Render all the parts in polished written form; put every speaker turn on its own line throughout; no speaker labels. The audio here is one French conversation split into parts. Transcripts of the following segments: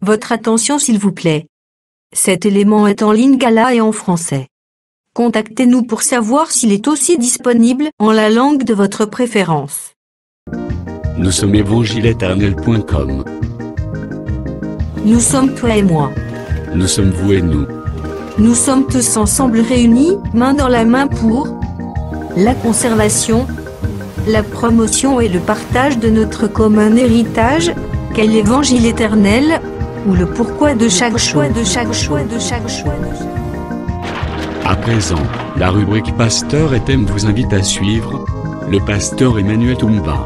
Votre attention s'il vous plaît. Cet élément est en lingala et en français. Contactez-nous pour savoir s'il est aussi disponible en la langue de votre préférence.
Nous sommes évangileéternel.com.
Nous sommes toi et moi.
Nous sommes vous et nous.
Nous sommes tous ensemble réunis, main dans la main pour la conservation, la promotion et le partage de notre commun héritage, qu'est l'évangile éternel, ou le pourquoi de chaque choix.
À présent, la rubrique Pasteur et thème vous invite à suivre le pasteur Emmanuel Toumba,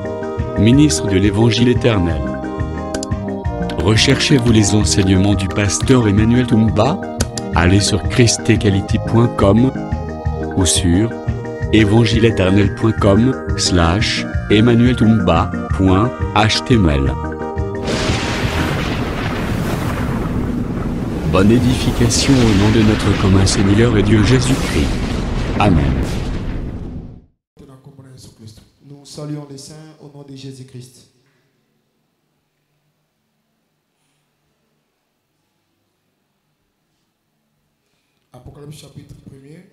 ministre de l'Évangile éternel. Recherchez-vous les enseignements du pasteur Emmanuel Toumba? Allez sur christequality.com ou sur evangileeternel.com/emmanueltoumba.html. Bonne édification au nom de notre commun Seigneur et Dieu Jésus-Christ. Amen.
Nous saluons les saints au nom de Jésus-Christ. Apocalypse chapitre 1er.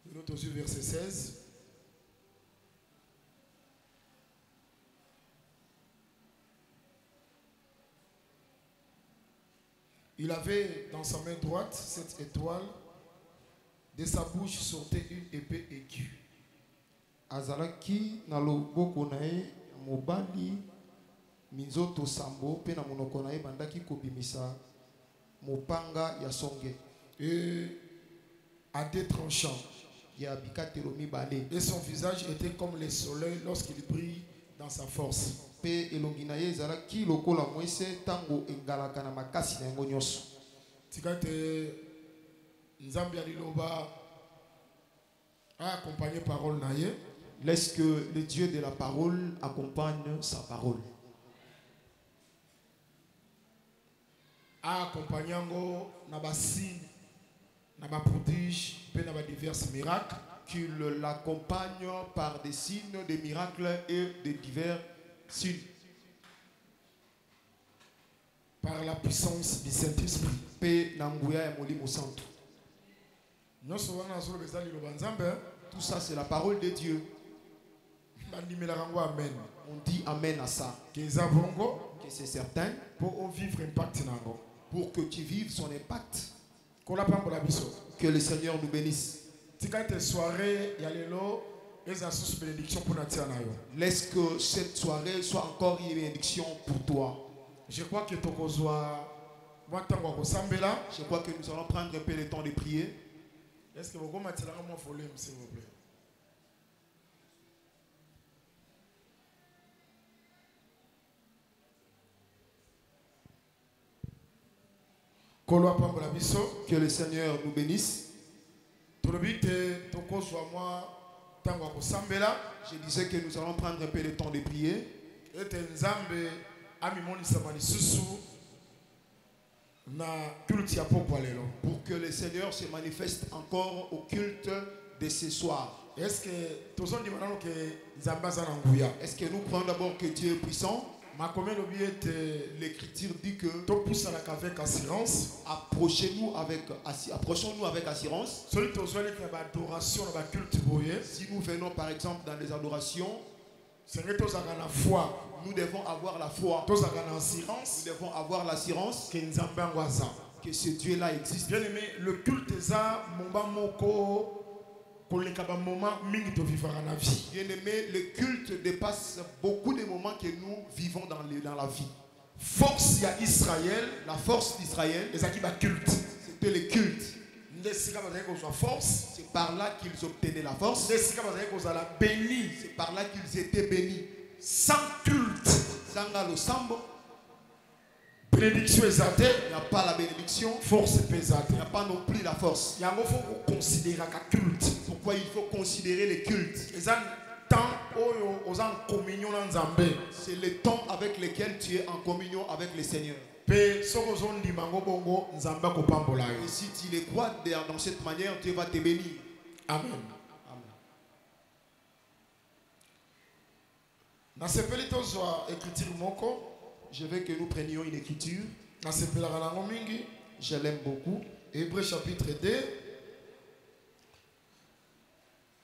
Nous notons au verset 16. Il avait dans sa main droite cette étoile. De sa bouche sortait une épée aiguë. Azalaki na loboko na ye mobali minzoto sambo pe na monoko na ye bandaki kobimisa mopanga ya songe. Et à deux tranchants. Et son visage était comme le soleil lorsqu'il brille dans sa force. Pe elongi na ye ezalaki lokola mwese tango engalaka na makasi na yango nyonso. Tikate Nzambi aliloba a accompagné parole na ye. Laisse que le Dieu de la parole accompagne sa parole. A accompagné ngo na ba signe, na ba prodige, pe na ba divers miracles. Qu'il l'accompagne par des signes, des miracles et des divers signes. Par la puissance du Saint-Esprit. Pe na nguya ya Molimo Santo. Tout ça c'est la parole de Dieu. On dit amen à ça. Que c'est certain. Pour que tu vives son impact. Que le Seigneur nous bénisse. Laisse que cette soirée soit encore une bénédiction pour toi. Je crois que nous allons prendre un peu le temps de prier. Est-ce que vous pouvez mettre mon volume, s'il vous plaît? Que le Seigneur nous bénisse. Je disais que nous allons prendre un peu le temps de prier. Pour que le Seigneur se manifeste encore au culte de ce soir. Est-ce que nous prenons d'abord que Dieu est puissant? L'écriture dit que approchons-nous avec assurance. Si nous venons par exemple dans les adorations, nous devons avoir la foi. Nous devons avoir l'assurance que ce Dieu-là existe. Bien aimé, le culte est bien aimé, le culte dépasse beaucoup de moments que nous vivons dans la vie. Force à Israël, la force d'Israël, c'était le culte. C'est par là qu'ils obtenaient la force. C'est par là qu'ils étaient bénis. Sans culte, bénédiction exaltée, il n'y a pas la bénédiction. Force pesante, il n'y a pas non plus la force. Il faut considérer le culte. Pourquoi il faut considérer les cultes? C'est le temps avec lequel tu es en communion avec le Seigneur. Et si tu les crois dans cette manière, Dieu va te bénir. Amen. Je veux que nous prenions une écriture. Je l'aime beaucoup.
Hébreux chapitre 2.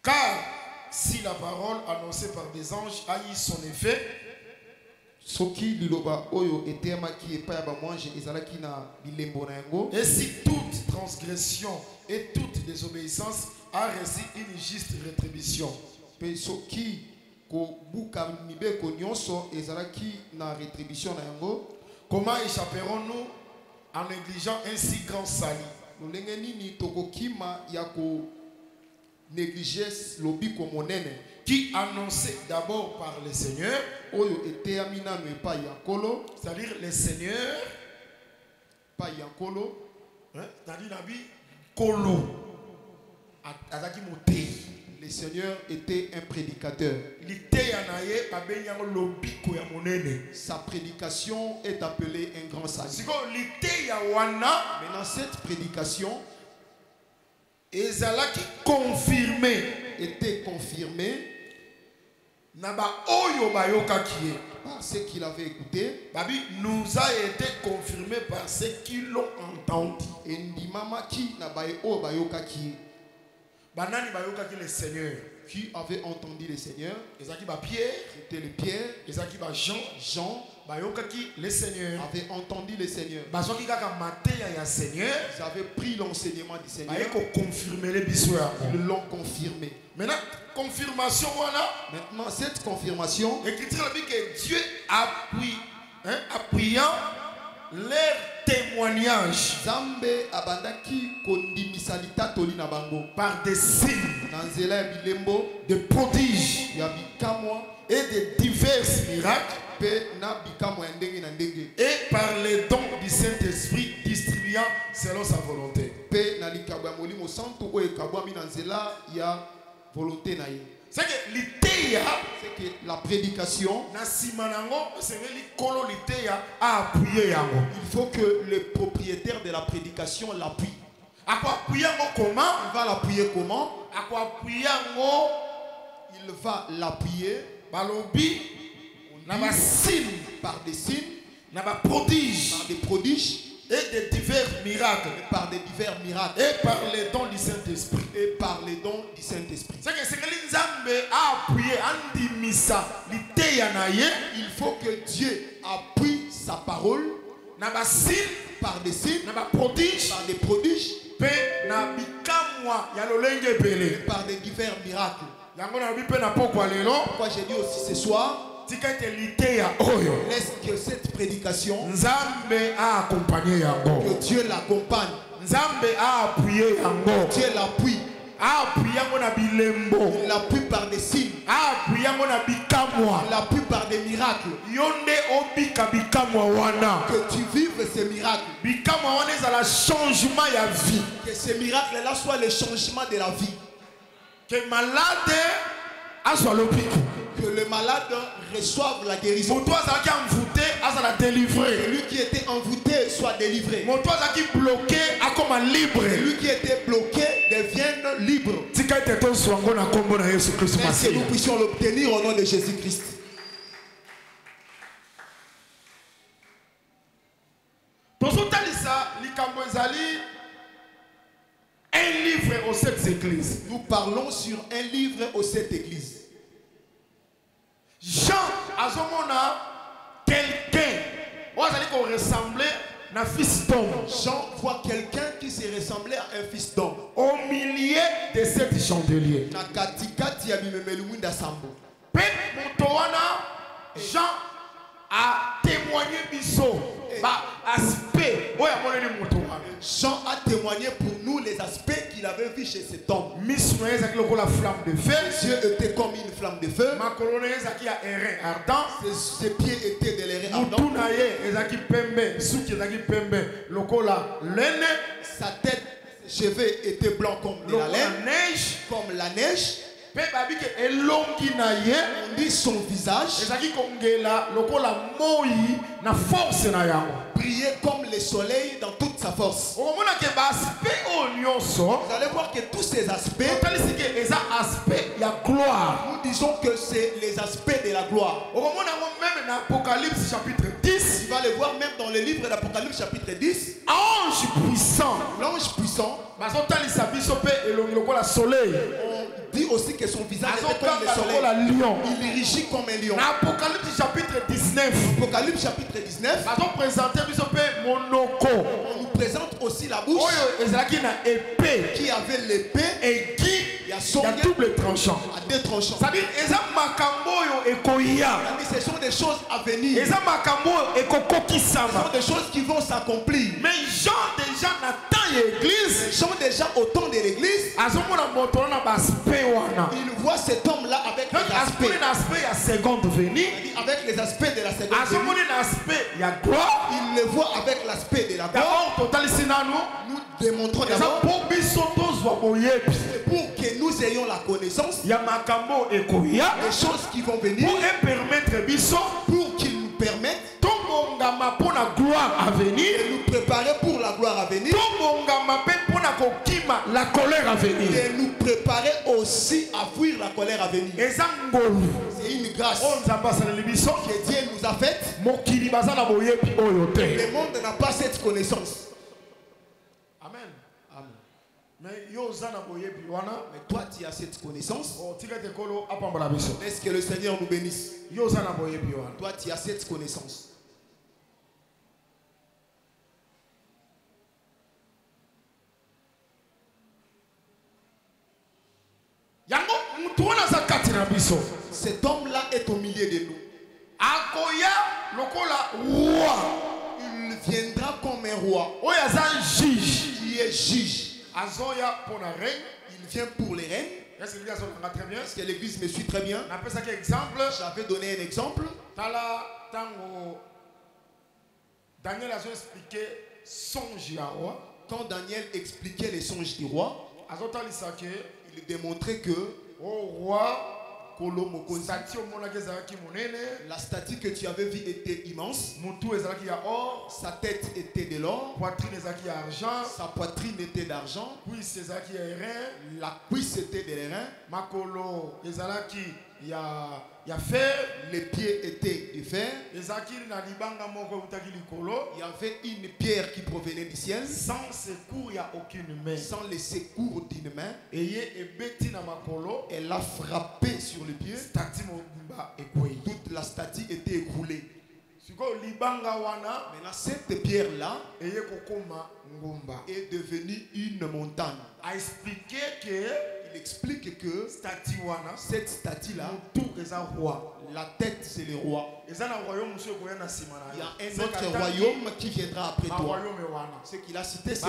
Car si la parole annoncée par des anges a eu son effet, et si toute transgression et toute désobéissance a reçu une juste rétribution, comment échapperons-nous en négligeant un si grand salut? Qui annonçait d'abord par le Seigneur, c'est-à-dire le Seigneur, c'est-à-dire
le Seigneur était un prédicateur. Sa prédication est appelée un grand salut. Maintenant, cette prédication était confirmée par ce qu'il avait écouté.
Nous a été confirmé par ceux qui l'ont entendu.
Et
le Seigneur.
Qui avait entendu le Seigneur?
C'était
le Pierre.
Jean. Le Seigneur
avait entendu le Seigneur.
Ils
avaient pris l'enseignement du Seigneur.
Ils
l'ont confirmé.
Maintenant, confirmation voilà.
Maintenant, cette confirmation,
l'écriture dit que Dieu appuie, appuyant leur témoignage par des signes, de prodiges et de divers miracles, et par les dons du Saint-Esprit distribuant selon sa volonté. C'est que l'idée,
c'est que la prédication, il faut que le propriétaire de la prédication l'appuie.
Il
va l'appuyer comment? Il va l'appuyer par des signes,
par
des prodiges
et de divers miracles, et par les dons du Saint-Esprit. C'est que
il faut que Dieu appuie sa parole par des signes, par des prodiges,
et
par des divers miracles. Pourquoi j'ai dit aussi ce soir, laisse que cette prédication, que Dieu l'accompagne, Dieu l'appuie. Il l'appuie par des signes, il l'appuie par des miracles, que tu vives ces miracles, que ces miracles là soient le changement de la vie,
que le malade
reçoive la guérison,
celui
qui était envoûté soit délivré,
celui
qui était bloqué devienne libre. Que nous puissions l'obtenir au nom de Jésus-Christ.
Un livre aux 7 églises.
Nous parlons sur un livre aux 7 églises.
Jean azomona quelqu'un qui ressemblait à un fils d'homme.
Jean voit quelqu'un qui se ressemblait à un fils d'homme
au milieu de 7 chandeliers. Jean a témoigné
Jean a témoigné pour nous les aspects qu'il avait vus chez cet homme.
Ses
yeux étaient comme une flamme de feu. Ses pieds étaient de l'airain ardent. Sa tête, ses cheveux étaient blancs comme de la neige. Comme la neige. On dit son visage brillait comme le soleil dans toute sa
sa force.
Vous
allez voir que tous ces aspects,
gloire.
nous disons que c'est les aspects de la gloire.
Même dans Apocalypse chapitre 10,
Tu vas le voir même dans le livre d'Apocalypse chapitre 10.
ange puissant.
L'ange puissant,
Soleil.
on dit aussi que son visage est comme le soleil. Il rugit comme un lion.
Dans Apocalypse chapitre 19,
Apocalypse chapitre 19,
Monoko.
on nous présente aussi la bouche qui avait l'épée
Et qui
et a
il y
son
a double tranchant.
à deux tranchants.
C'est-à-dire,
Ce sont des choses à venir.
ce
Ce sont des choses qui vont s'accomplir.
mais Jean déjà n'attend l'église.
Les gens déjà au temps de l'église, ils voient cet homme-là avec les aspects. Avec les aspects de la seconde venue. Ils le voient avec l'aspect de la gloire. Nous démontrons d'abord pour que nous ayons la connaissance des choses qui vont venir, pour qu'ils nous permettent de nous préparer pour la gloire à venir,
la colère à venir.
de nous préparer aussi à fuir la colère à venir. C'est une grâce que Dieu nous a faite. Le monde n'a pas cette connaissance.
Amen.
Amen.
Mais
Mais toi, tu as cette connaissance.
Amen.
Laisse que le Seigneur nous bénisse. Toi, tu as cette connaissance. Cet homme-là est au milieu de nous. Il viendra comme un roi qui est juge. Il vient pour les règnes. Est-ce que l'église me suit très bien? J'avais donné un exemple.
Daniel a expliqué songe à roi.
Quand Daniel expliquait les songes du roi, il démontrait que
au roi,
la statue que tu avais vue était immense. Sa tête était de l'or. Sa poitrine était d'argent. La cuisse était de rein. Les pieds étaient de fer. Il y avait une pierre qui provenait du ciel.
Sans secours, il n'y a aucune main.
Sans le secours d'une main, elle a frappé sur le pied. Toute la statue était écroulée. Maintenant, cette pierre-là est devenue une montagne. Il explique que cette statue-là, la tête c'est le roi. Il y a un autre royaume qui viendra après toi. Ce qu'il a cité, ces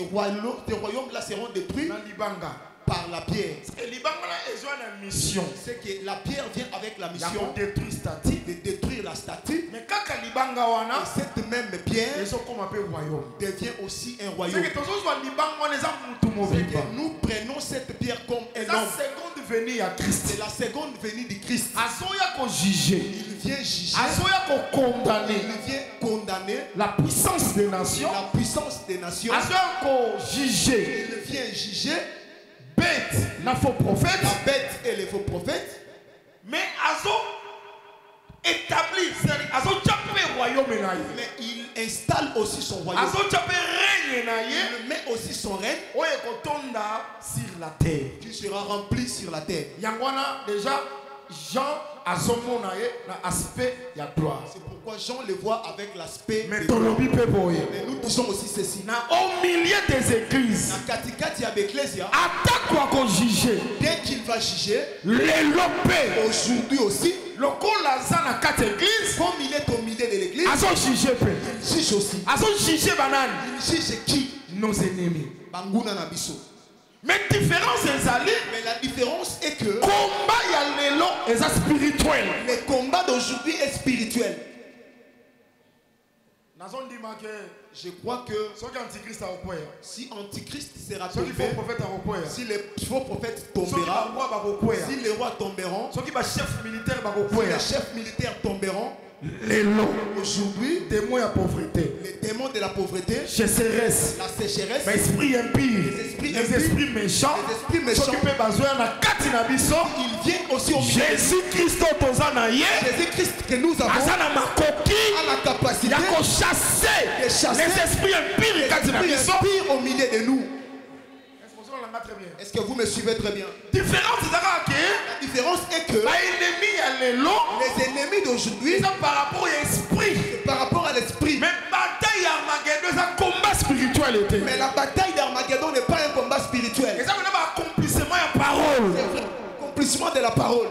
royaumes-là seront détruits par la pierre. C'est que la pierre vient avec la mission de détruire la statue. Et cette même pierre devient aussi un royaume. C'est que nous prenons cette pierre comme un homme. C'est la seconde venue du Christ. Il vient juger. Il vient condamner
la puissance des nations.
La puissance des nations. Il vient juger
bête, la faux prophète,
la bête et les faux prophètes.
Mais établi,
mais il installe aussi son royaume. Il met aussi son règne
sur la terre.
Qui sera rempli sur la terre.
Déjà, Jean a son aspect de gloire.
C'est pourquoi Jean le voit avec l'aspect.
Mais
nous disons aussi ceci.
Au milieu des églises,
dès qu'il va juger, aujourd'hui aussi, comme il est au milieu de l'église, il juge aussi. Il juge qui?
Nos ennemis.
Banguna Nabiso.
Mais
la différence est que
combat est spirituel.
Le combat d'aujourd'hui est spirituel. Je crois que si Antichrist sera tombé, si les faux prophètes tomberont, si les rois tomberont, si les chefs militaires tomberont, Aujourd'hui,
démons de pauvreté,
les démons de la pauvreté,
la sécheresse,
l'esprit
impur, les esprits méchants,
ils viennent aussi au milieu.
Jésus-Christ
Jésus-Christ que nous avons a la capacité
de chasser les esprits impurs
au milieu de nous. Est-ce que vous me suivez très bien? La différence est que les ennemis d'aujourd'hui, par rapport à l'esprit,
mais
la bataille d'Armageddon n'est pas un combat spirituel. C'est l'accomplissement de la parole.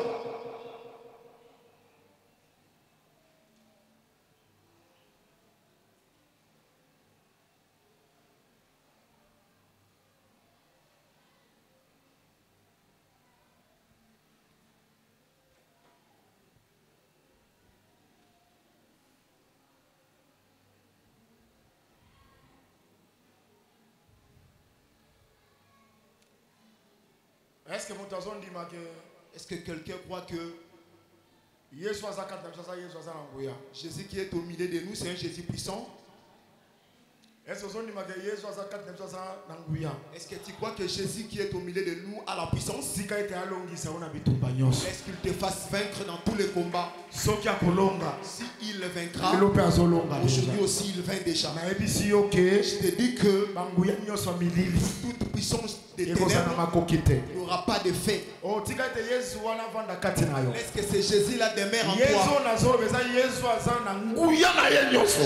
Est-ce que quelqu'un croit que Jésus qui est au milieu de nous, c'est un Jésus puissant? Est-ce que tu crois que Jésus qui est au milieu de nous a la puissance? Est-ce qu'il te fasse vaincre dans tous les combats? Si il vaincra, aujourd'hui aussi il vainc déjà. Je te dis que toute puissance des ténèbres n'aura pas de fait. Est-ce que c'est Jésus-là demeure en toi?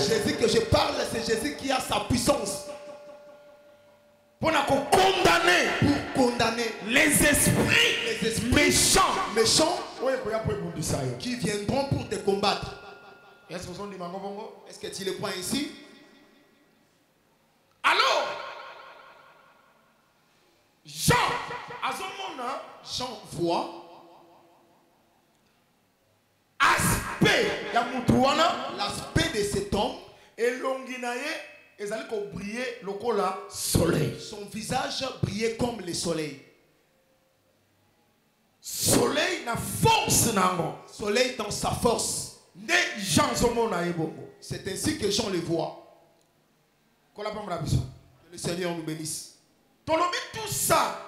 Jésus que je parle, c'est Jésus qui a sa puissance pour condamner les esprits méchants qui viendront pour te combattre. Est-ce que tu le crois ici?
Alors, Jean
voit l'aspect de cet homme. Son visage brillait comme le soleil.
Soleil
dans sa force. C'est ainsi que Jean le voit. Que le Seigneur nous bénisse.
Tout ça,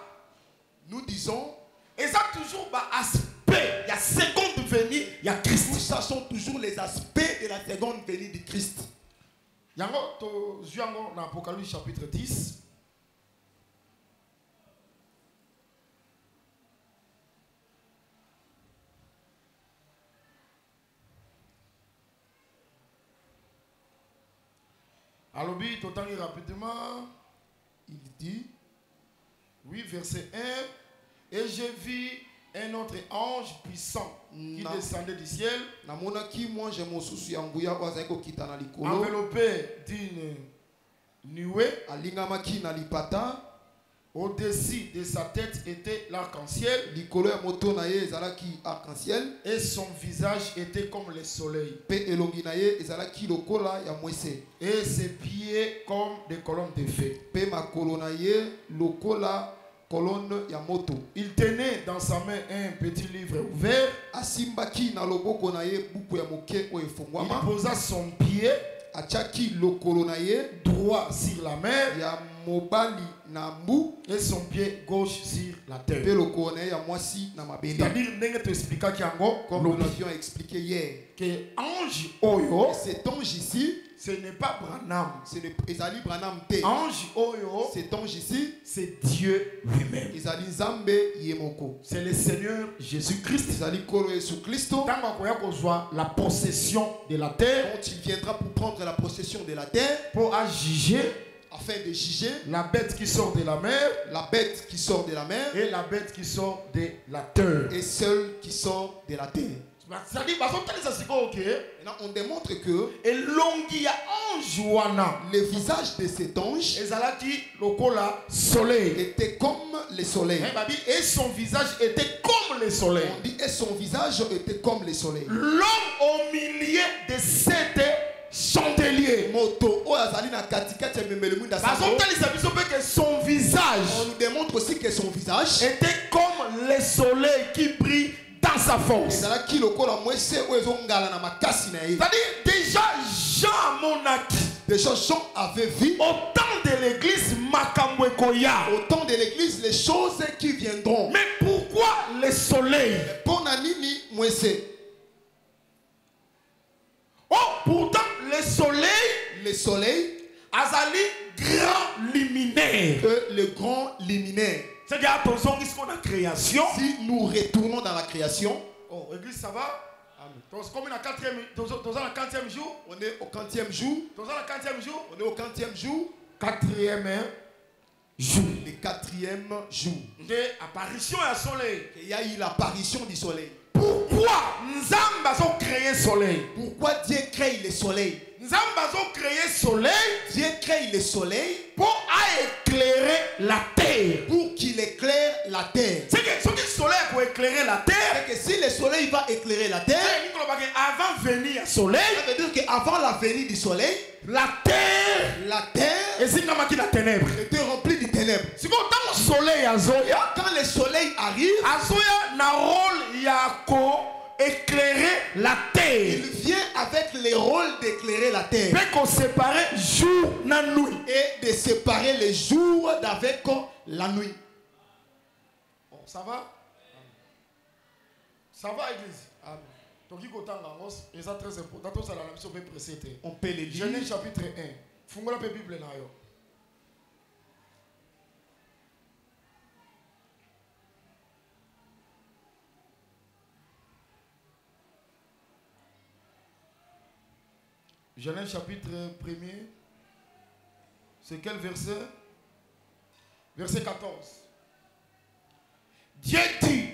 nous disons,
et ça toujours aspect. Il y a seconde venue, il y a Christ.
Tout ça sont toujours les aspects de la seconde venue de Christ.
Dans Apocalypse chapitre 10. Alors, rapidement, il dit, oui, verset 1, et j'ai vu un autre ange puissant qui descendait du ciel, enveloppé d'une nuée. Au-dessus de sa tête était l'arc-en-ciel, et son visage était comme le soleil, et ses pieds comme des colonnes de feu. Il tenait dans sa main un petit livre ouvert. Il posa son pied droit sur la mer et son pied gauche sur la terre. C'est-à-dire, comme nous l'avions expliqué hier, que cet ange ici, ce n'est pas Branham. Ange Oyo, cet ange ici, c'est Dieu lui-même. C'est le Seigneur Jésus-Christ. La possession de la terre.
Quand il viendra pour prendre la possession de la terre,
pour juger,
afin de juger
la bête qui sort de la mer, et la bête qui sort de la terre,
et celle qui sort de la terre. On démontre que le visage de cet ange était comme le soleil.
Et son visage était comme le soleil.
On dit et son visage était comme le soleil.
L'homme au milieu de cette chandelier. Son visage,
on nous démontre aussi que son visage
était comme le soleil qui brille dans
dans sa force.
C'est-à-dire
déjà Jean monaki.
Déjà Jean avait vu.
Au temps de l'église makambo ekoya.
Au temps de l'église les choses qui viendront.
Mais pourquoi le soleil? Oh, pourtant le soleil azali grand luminaire.
Le grand luminaire.
C'est-à-dire attention ce qu'on a création.
Si nous retournons dans la création.
Oh, l'église ça va? Donc comme on est au 40e jour.
On est au 40e jour.
On est au 40e jour.
4e jour. Le 4e jour.
De apparition du soleil.
Il y a eu l'apparition du soleil.
Pourquoi Nzamba a créé le soleil?
Pourquoi Dieu crée le soleil?
Nzamba a créé le soleil.
Dieu crée le soleil
pour éclairer la terre.
Pour qu'il éclaire la terre.
C'est que le soleil pour éclairer la terre.
C'est que si le soleil va éclairer la terre,
avant venir le soleil,
ça veut dire qu'avant la venue du soleil,
la terre
était remplie de ténèbres.
Quand
le soleil arrive,
éclairer la terre.
Il vient avec le rôle d'éclairer la terre.
Séparer jour et nuit.
Et de séparer les jours d'avec la nuit.
Oh, ça va? Ça va, église? Amen. C'est très important. On peut le lire. Genèse chapitre 1. Fungola pe Bible na yo. Genèse chapitre 1er. C'est quel verset? Verset 14. Dieu dit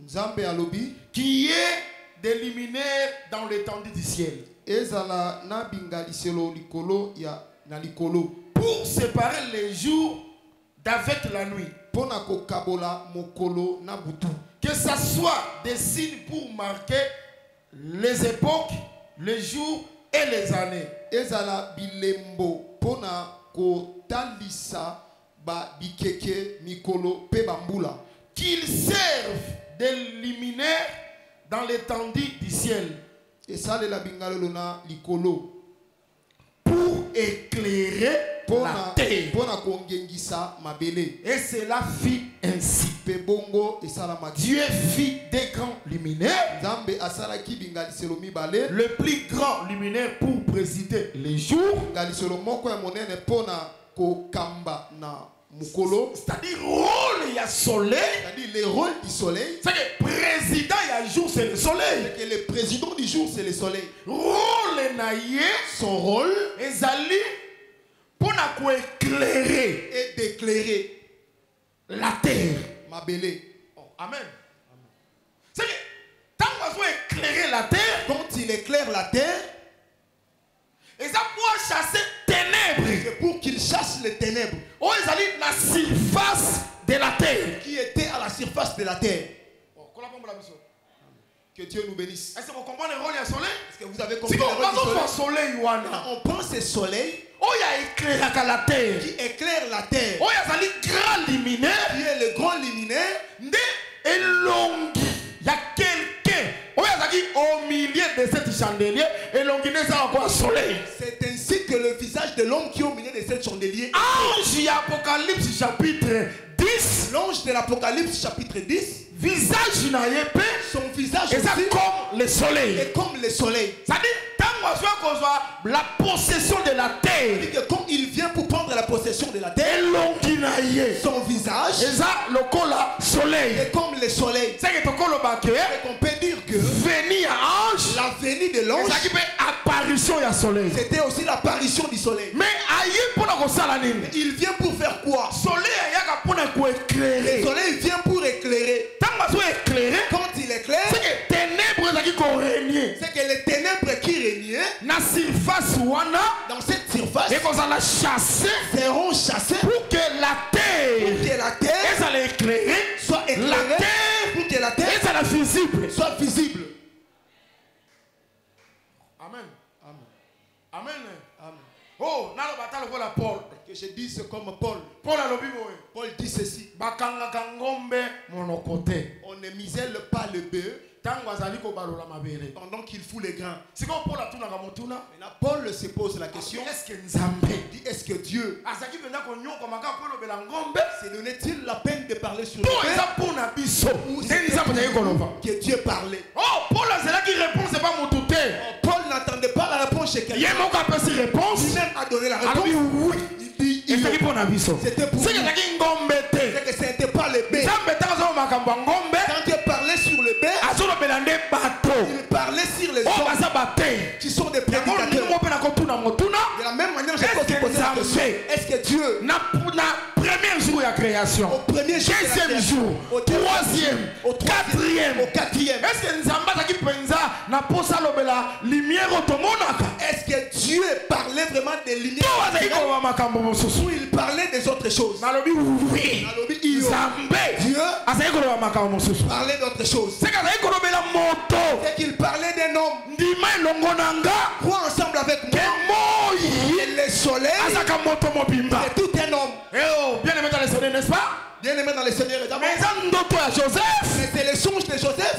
Nzambe alobi
qui est des luminaires dans l'étendue du ciel.
Ezala na bingaliselo likolo ya na likolo
pour séparer les jours d'avec la nuit.
Pona ko kabola mokolo na butu.
Que ça soit des signes pour marquer les époques, les jours et les années.
Ezala bilembo pona ko talisa ba bikeke mikolo pe bambula.
Qu'ils servent de luminaires dans l'étendue du ciel.
Et ça la bingalona likolo
pour éclairer la terre.
Et
cela fit ainsi. Dieu fit des grands luminaires. Le plus grand luminaire pour présider les jours. C'est-à-dire rôle il y a soleil.
C'est-à-dire le rôle du soleil.
C'est que président il y a jour c'est le soleil.
C'est que le président du jour c'est le soleil.
Rôle naïe.
Son rôle.
Ezali pour éclairer
et d'éclairer
la terre.
Ma belle.
Oh, amen. C'est que tant qu'on doit éclairer la terre.
Quand il éclaire la terre.
Et ça pour chasser ténèbres.
C'est pour qu'il chasse les ténèbres.
Oh, ils allaient la surface de la terre.
Qui était à la surface de la terre. Que Dieu nous bénisse.
Est-ce que vous comprenez le rôle du soleil?
Est-ce que vous avez compris le rôle du soleil? On pense au soleil.
Oh, il y a éclairé la terre.
Qui éclaire la terre.
Oh, il y a un grand luminaire.
Qui est le grand luminaire.
Et long. Il y a quelqu'un. Oh, il y a au milieu de cette chandelier. Et l'onguiné, ça encore soleil.
C'est ainsi que le visage de l'homme qui est au milieu de cette chandelier.
Ange, Apocalypse chapitre 10.
L'ange de l'Apocalypse chapitre 10.
Visage n'a pas.
Son visage
est comme le soleil.
Et comme le soleil.
Ça dit, la possession de la terre.
Que quand il vient pour prendre la possession de la terre, son visage
est
comme le soleil.
C'est qu'on
peut dire que
la
venue de l'ange,
apparition du soleil.
C'était aussi l'apparition du soleil.
Mais
il vient pour faire quoi?
Le
soleil vient pour éclairer. Quand il éclaire, c'est que les ténèbres qui régnaient dans cette surface seront chassés
pour que la terre
soit éclairée, pour que la terre soit visible.
Amen. Amen. Amen. Oh, Paul.
Que je dise comme Paul.
Paul
dit ceci.
On
ne misèle pas le bœuf pendant qu'il fout les grains. Maintenant, Paul se pose la question. Est-ce que Dieu se donnait-il la peine de parler sur le bœuf? Que Dieu parlait.
Oh, Paul
n'attendait pas la réponse chez quelqu'un.
Lui-même
a donné la réponse. C'était pour lui. C'était que ce n'était pas le bœuf. Quand Dieu parlait sur le bœuf, il parlait sur les hommes qui sont des prédicateurs. De la même manière, je peux te poser la question. Est-ce que Dieu,
premier jour de la création,
au premier jour,
deuxième jour, au troisième, au quatrième, est-ce que
est-ce que Dieu parlait vraiment des lumières ou il parlait des autres choses?
Oui.
Dieu parlait d'autres choses. C'est qu'il parlait d'un homme. Crois ensemble avec moi. Et le soleil, c'est tout un homme.
Bien aimé dans le Seigneur, n'est-ce pas?
Bien aimé dans le Seigneur,
mais
c'est le songe de Joseph.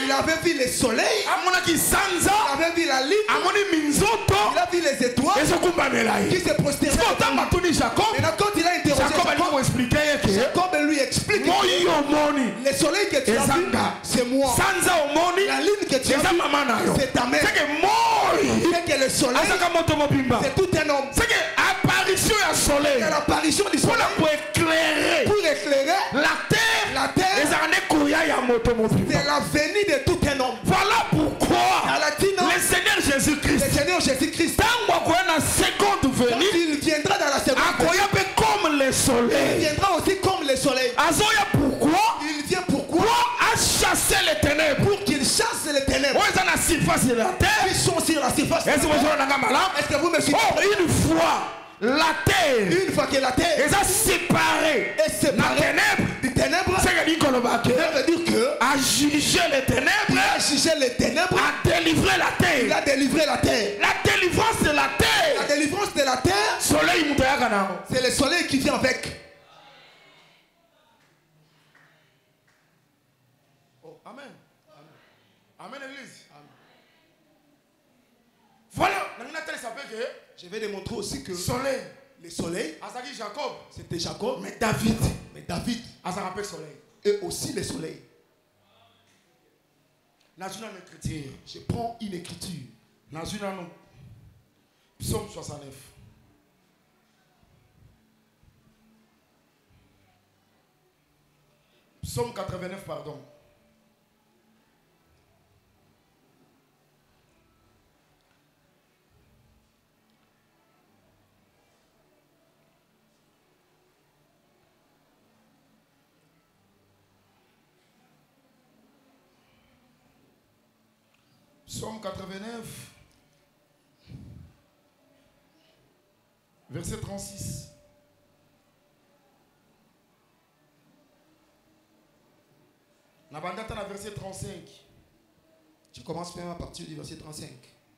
Il avait vu le soleil. Il avait vu la lune. Il a vu les étoiles qui se prosternaient. Maintenant, quand il a interrogé Jacob lui explique le soleil que tu as vu, c'est moi. La lune que tu as vu, c'est ta mère. C'est que le soleil, c'est tout un homme.
C'est
l'apparition du soleil
pour éclairer
la terre. C'est la venue de tout un homme.
Voilà pourquoi le Seigneur Jésus-Christ,
quand il viendra dans la seconde venue,
comme le soleil,
il viendra aussi comme le soleil.
Pourquoi
il vient pourquoi
à chasser les ténèbres,
pour qu'il chasse les ténèbres
la surface de la terre.
Ils sont sur la surface. Est-ce que vous me suivez?
Une fois
une fois que la terre
est séparée
des ténèbres,
ça veut dire
que
a jugé les ténèbres, a délivré la terre.
Il a délivré la terre.
La délivrance de la terre.
La délivrance de la terre, c'est le soleil qui vient avec.
Oh, amen. Amen, église. Voilà.
Je vais démontrer aussi que
le
soleil, c'était Jacob,
mais David,
et aussi le soleil.
Je prends une écriture. Psaume 69. Psaume 89, pardon. Psaume 89, verset 36. Nabandata na verset 35.
Tu commences même à partir du verset 35.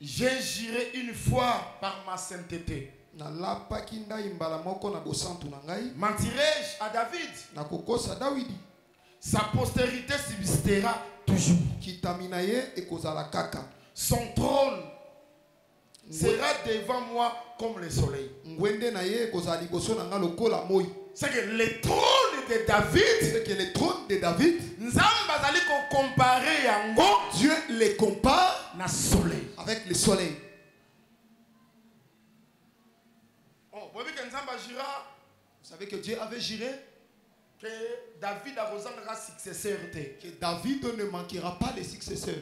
J'ai juré une fois par ma sainteté. Mentirai-je à David? Sa postérité subsistera toujours. Son trône sera devant moi comme le soleil. C'est que le trône de David,
Dieu les compare
soleil.
Avec le soleil.
Vous
savez que Dieu avait juré
que David
que David ne manquera pas de successeurs.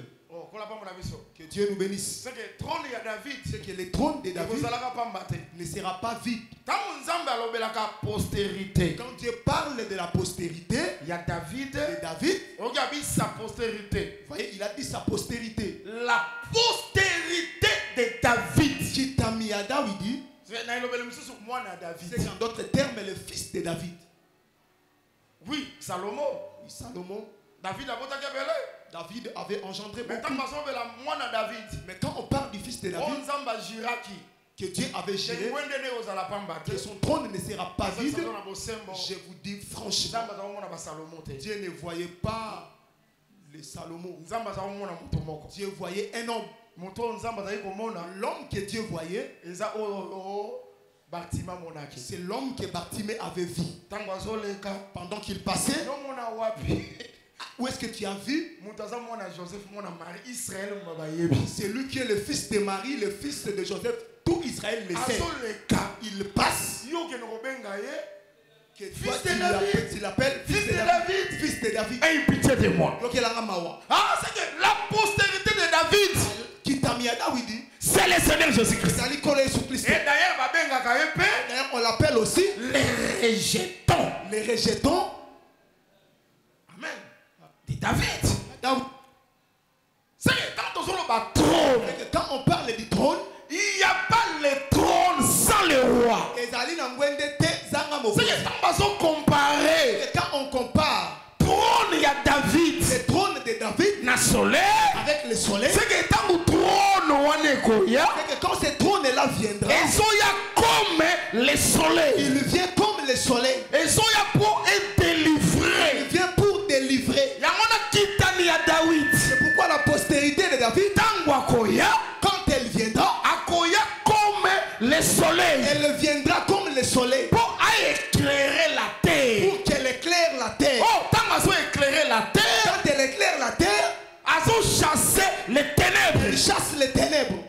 Que Dieu nous bénisse.
C'est que le trône de David,
c'est que le trône de David ne sera pas vide. Quand Dieu parle de la postérité,
il y a David.
Il
a dit sa postérité.
Vous voyez, il a dit sa postérité.
La postérité de David.
C'est en d'autres termes le fils de David.
Oui, Salomon. David avait engendré beaucoup. Mais quand on parle du fils de David,
que Dieu avait géré, que son trône ne sera pas vide. Je vous dis franchement, Dieu ne voyait pas les Salomon. Dieu voyait un homme. L'homme que Dieu voyait, c'est l'homme que Bartimée avait vu. Pendant qu'il passait, où est-ce que tu as vu? C'est lui qui est le fils de Marie, le fils de Joseph. Tout Israël le sait. Il passe. Que fils de David. Tu l'appelles fils de David. Fils de David.
Aie pitié de moi.
Ah, c'est que la postérité de David qui t'a mis à David,
c'est le Seigneur Jésus-Christ.
Et d'ailleurs, on l'appelle aussi
les rejetons.
Les rejetons.
Amen. De David.
C'est que quand on parle du trône,
il n'y a pas le trône sans le roi.
C'est
que
quand on compare
trône, il y a David.
Le trône de David
na soleil.
Avec le soleil.
C'est que tant que
quand ce trône-là viendra,
comme le soleil.
Il vient comme le soleil.
Il
vient pour délivrer. C'est pourquoi la postérité de David, quand elle viendra,
comme le soleil.
Elle viendra comme le soleil.
Pour éclairer la terre.
Pour qu'elle éclaire la terre.
Quand elle éclaire la terre,
quand elle éclaire la terre,
elle chasse les ténèbres.
Elle chasse les ténèbres.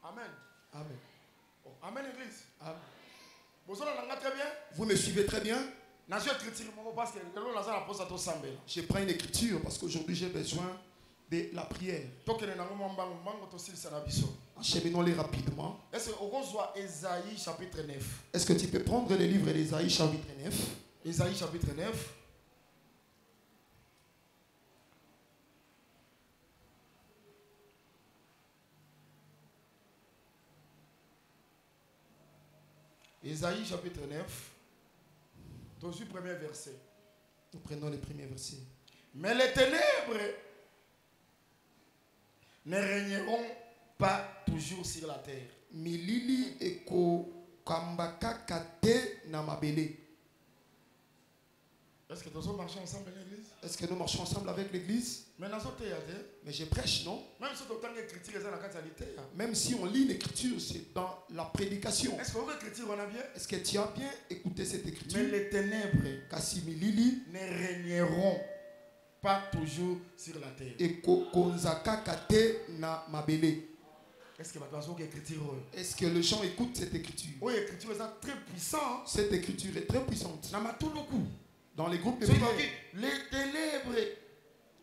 Amen.
Amen.
Amen, Église.
Amen.
Très bien.
Vous me suivez très bien?
Je
prends une écriture parce qu'aujourd'hui j'ai besoin de la prière. Acheminons-les rapidement. Est-ce que tu peux prendre le livre d'Ésaïe chapitre 9?
Ésaïe chapitre 9. Ésaïe chapitre 9. Toujours premier verset.
Nous prenons le premier verset.
Mais les ténèbres ne régneront pas toujours sur la terre.
Milili eko kambaka kate na mabele.
Est-ce que nous marchons ensemble avec l'église?
Est-ce que nous marchons ensemble avec l'église? Mais je prêche, non? Même si on lit l'écriture, c'est dans la prédication. Est-ce que tu as bien écouté cette écriture?
Mais les ténèbres
Kassimilili
ne régneront pas toujours sur la terre.
Eko konzaka kate na mabele.
Est-ce
que les gens écoutent cette écriture?
Oui, l'écriture est très puissante.
Cette écriture est très puissante. Dans les groupes de
prière, les ténèbres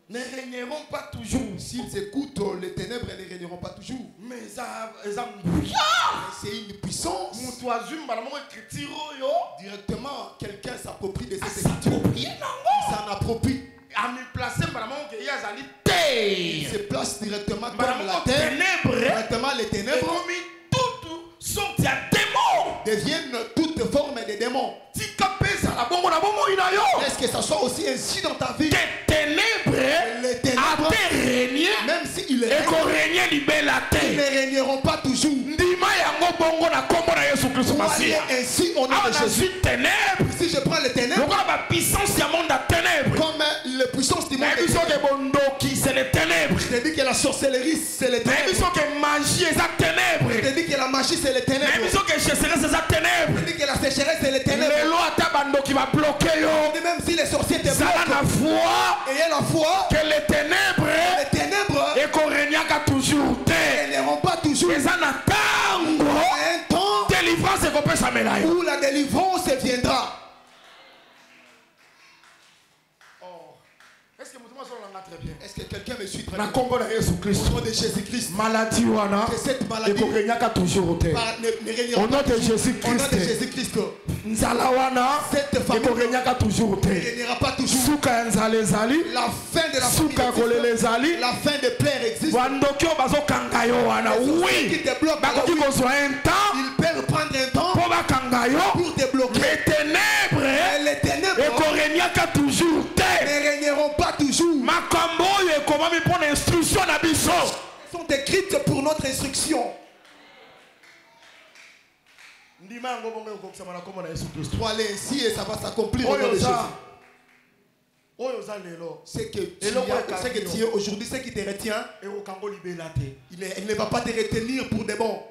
ne régneront pas toujours.
S'ils écoutent, les ténèbres ne régneront pas toujours.
Mais
c'est une puissance. Directement, quelqu'un s'approprie de cette écriture. Il s'en approprie. Il se place directement comme la terre. Directement les ténèbres deviennent toute forme de démons. Est-ce que ça soit aussi ainsi dans ta vie? Les ténèbres même s'ils ne régneront pas toujours. Ainsi on a Jésus. Si je prends les ténèbres comme la puissance du monde,
c'est les ténèbres.
Je te dis que la sorcellerie c'est les ténèbres. Je te dis que la magie c'est les ténèbres. Je te dis que la sécheresse c'est les ténèbres.
Qui va bloquer
même si les sorciers te
bloquent,
ayez la foi
que les ténèbres et qu'on régnera toujours.
Elles n'iront pas toujours.
Mais en attendant
un temps
délivrance et qu'on peut s'améliorer.
Où la délivrance viendra. Est-ce que quelqu'un me suit très bien? Au nom de Jésus-Christ.
Maladie
que cette maladie
ne règnera toujours. Au nom de Jésus-Christ. Nzalawana
cette famille
ne règnera toujours.
Souka
nzalezali.
La fin de la
Souka kolelezali.
La fin de plaire existe.
Wandokyo bazo kangayo wana. Oui. Bakoki kozwa un temps.
Il peut prendre un temps
pour bakangayo.
Pour débloquer.
Les ténèbres. Et qu'on règnera toujours.
Ne régneront pas toujours.
Makambo et comment me prendre instruction na biso.
Sont écrites pour nous. notre instruction. Pour aller ainsi et ça va s'accomplir au nom de Jésus. Ce que tu es aujourd'hui, ce qui te retient, il ne va pas te retenir pour de bon.